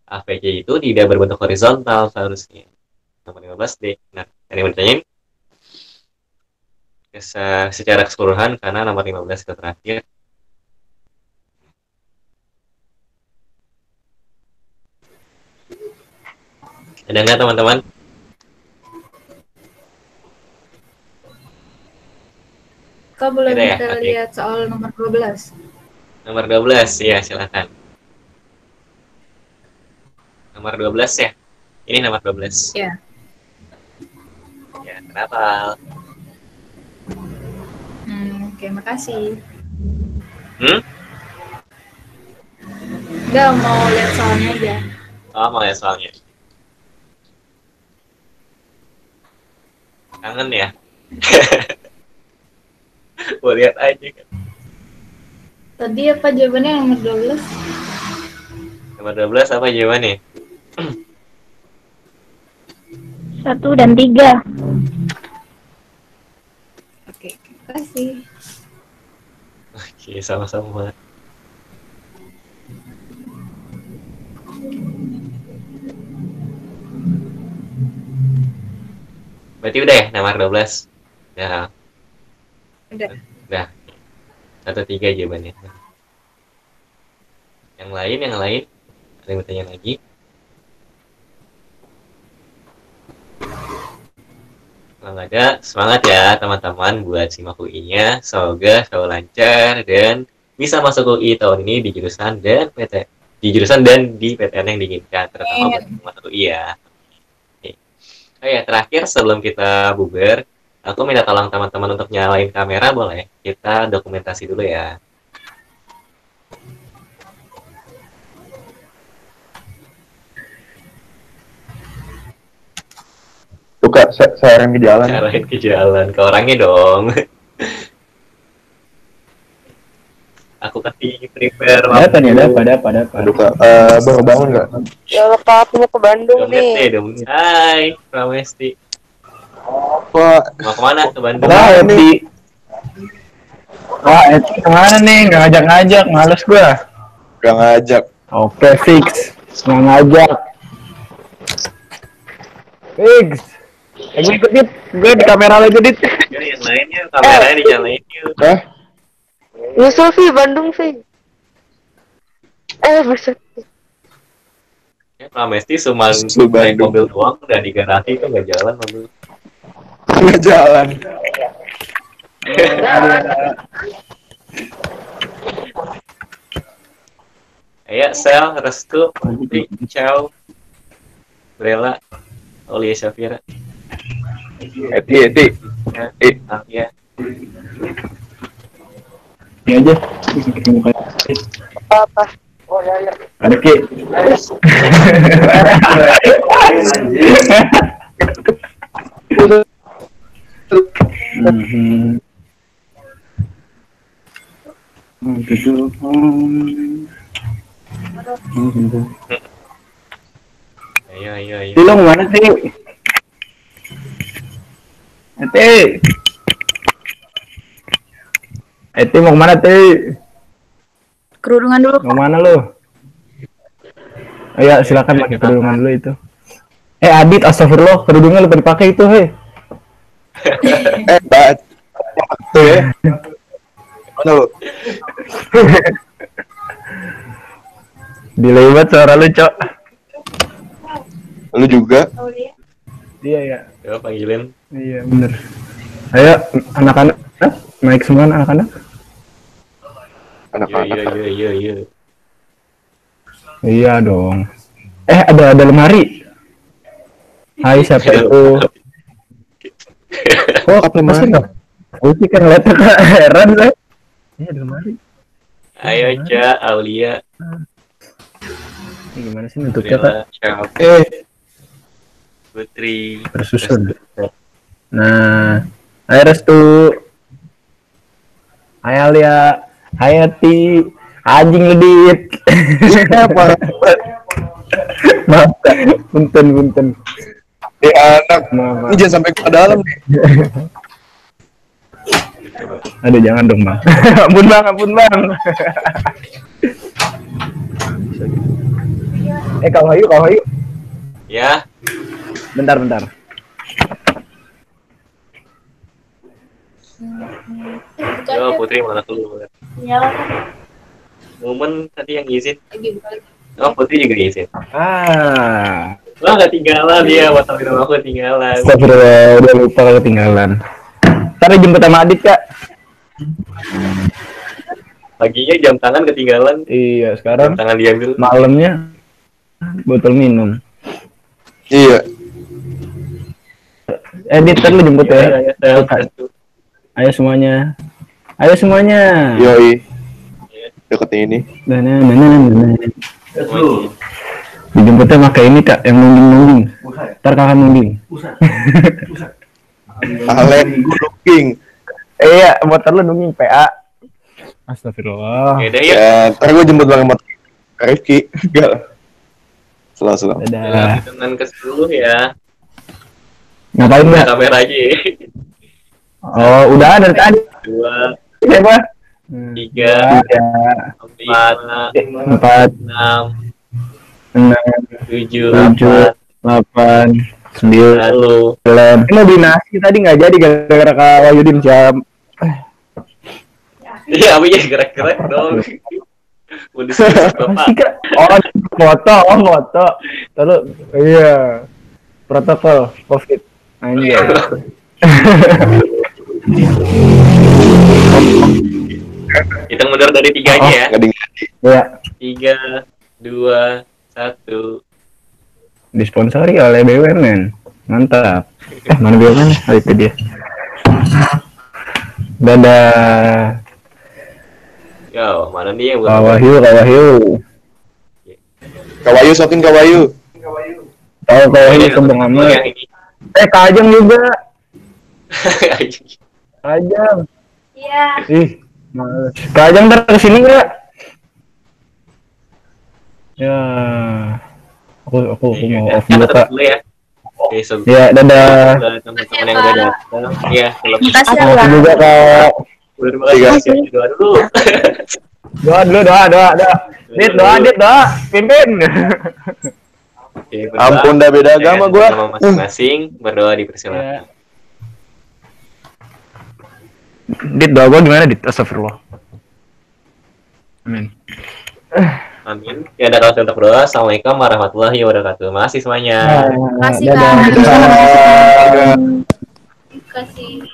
AVC itu tidak berbentuk horizontal seharusnya. Nomor 15 D. Nah, yang bertanyain secara keseluruhan karena nomor 15 itu terakhir. Ada nggak teman-teman? Kak boleh Ada ya? kita Oke. lihat soal nomor 12. Nomor 12 ya, silakan. Nomor 12 ya. Ini nomor 12. Ya. Ya, kenapa? Oke, makasih. Hmm? Enggak, mau lihat soalnya aja. Oh, mau ya soalnya. Kangen ya? Mau lihat aja kan. Tadi apa jawabannya nomor 12? Nomor 12 apa jawabannya? 1 dan 3. Oke, makasih. Oke, sama-sama. Berarti udah ya nomor 12? Ya, Udah. udah. 1-3 jawabannya. Yang lain? Ada yang bertanya lagi? Kalau nggak ada, semangat ya teman-teman buat simak UI-nya. Semoga selalu lancar dan bisa masuk UI tahun ini di jurusan dan di PTN yang diinginkan, terutama buat masuk UI ya. Oke. Oh ya, terakhir sebelum kita bubar, aku minta tolong teman-teman untuk nyalain kamera, boleh? Kita dokumentasi dulu ya. Tuh Kak, saya orang ke jalan. Nyalain ke jalan, ke orangnya dong. Aku kasih prepare. Ada apa? Aduh Kak, baru bangun nggak? Ya Kak, aku mau ke Bandung nih. Hai, Pramesti. Pak, Mau kemana ke Bandung? Wah, Eti. Wah, Eti kemana nih? Nggak ngajak-ngajak, males gua. gak ngajak. Oke, fix. Nggak ngajak. Fix. Gue ikut, Dit. Gue di kamera lagi, Dit. Yang lainnya kameranya dinyalain yuk. Hah? Nyusul Vi, Bandung Vi. Buset. Ya, Pramesti cuma Nyusul naik Bandung. mobil doang, udah di garasi itu nggak jalan mobil. Nggak jalan. Ayo, Sel, Restu, Putri, Ciao, Brela, Aulia Syafira. Eti. Ya. Ini aja. Apa? Oh ya. Ada Ki. Ayo. Lu mau mana sih? Eti mau kemana Ti? Kerudungan dulu. Mau mana lu? Ayo silakan pakai kerudungan dulu itu. Adit, astagfirullah, kerudungan lupa dipakai itu, hei. Bat. Tuh ya. Mana lu? Delay banget suara lu, Cok. Lu juga? Iya, ya. Coba panggilin. Iya, bener. Ayo, anak-anak. Naik semua anak-anak. Anak-anak. Iya. Iya dong. Ada lemari. Hai, siapa itu? Oh, apa lemari? Gue sih kan ngeliatnya Kak, heran saya. Ini ada lemari. Ayo, Ca, Aulia. Ini gimana sih nutupnya Kak? Putri. Tersusun. Nah, hai Restu. Hai Alia. Hai Ati. Anjing Ledit. Apa? Maaf Kak. Punten. Anak. Maaf. Ini jangan sampai ke dalam nih. Aduh, jangan dong Bang. Ampun bang. Kau Hayu. Ya. Bentar. Yo, Putri mana dulu? Nyala kan? Momen tadi yang izin. Oh, Putri juga izin. Wah, nggak tinggalan dia, waktu film aku ketinggalan. Astagfirullah, udah lupa ketinggalan. Ntar jemput sama Adit Kak. Paginya jam tangan ketinggalan. Iya, sekarang jam tangan diambil. malamnya botol minum. Iya. Edit lu jemput ya. Ayo, semuanya. Yoi. Deketin ini. Dijemputnya pakai ini Kak, yang nungging. Ntar kakak nungging. Alen nungging. Iya, motor lu nungging PA. Astagfirullah. Ya, ntar gue jemput banget motor Rifki. Enggak. Selalu. Ya, dengan ke-10 ya. Ngapain Mbak? Kamera aja. Oh, udah dari tadi. 2, Siapa? 3, 4, 6, 7, 8, 9. Ini beli nasi tadi nggak jadi gara-gara Kak Wahyudin jam. Iya, apa ya gerak-gerak dong. Udah Bapak. Foto. Terus iya. Protokol Covid. Anjir. Hitung mundur dari 3 aja ya. Iya. 3, 2, 1. Disponsori oleh BUMN. Mantap. Mana BUMN? Oh, itu dia. Dadah. Yo, mana nih yang Kak Wahyu. Sokin Kak Wahyu. Tahu Kak Wahyu sombong amat. Kak Ajeng juga. Ajeng. Iya. Males. Kak Ajeng ntar kesini nggak? Ya. Aku mau off dulu Kak. Oke, ya, dadah. Teman-teman yang udah datang. Iya, Makasih ya. Makasih juga Kak. Terima kasih. Doa dulu. Doa. Dit, doa. Pimpin. Oke, Ampun dah beda agama gua. Masing-masing berdoa dipersilakan. Dit, doa gua gimana Dit? Astagfirullah. Amin. Amin. Ya ada kalau untuk berdoa. Assalamualaikum warahmatullahi wabarakatuh. Makasih semuanya. Makasih Dadah. Kak. Terima kasih.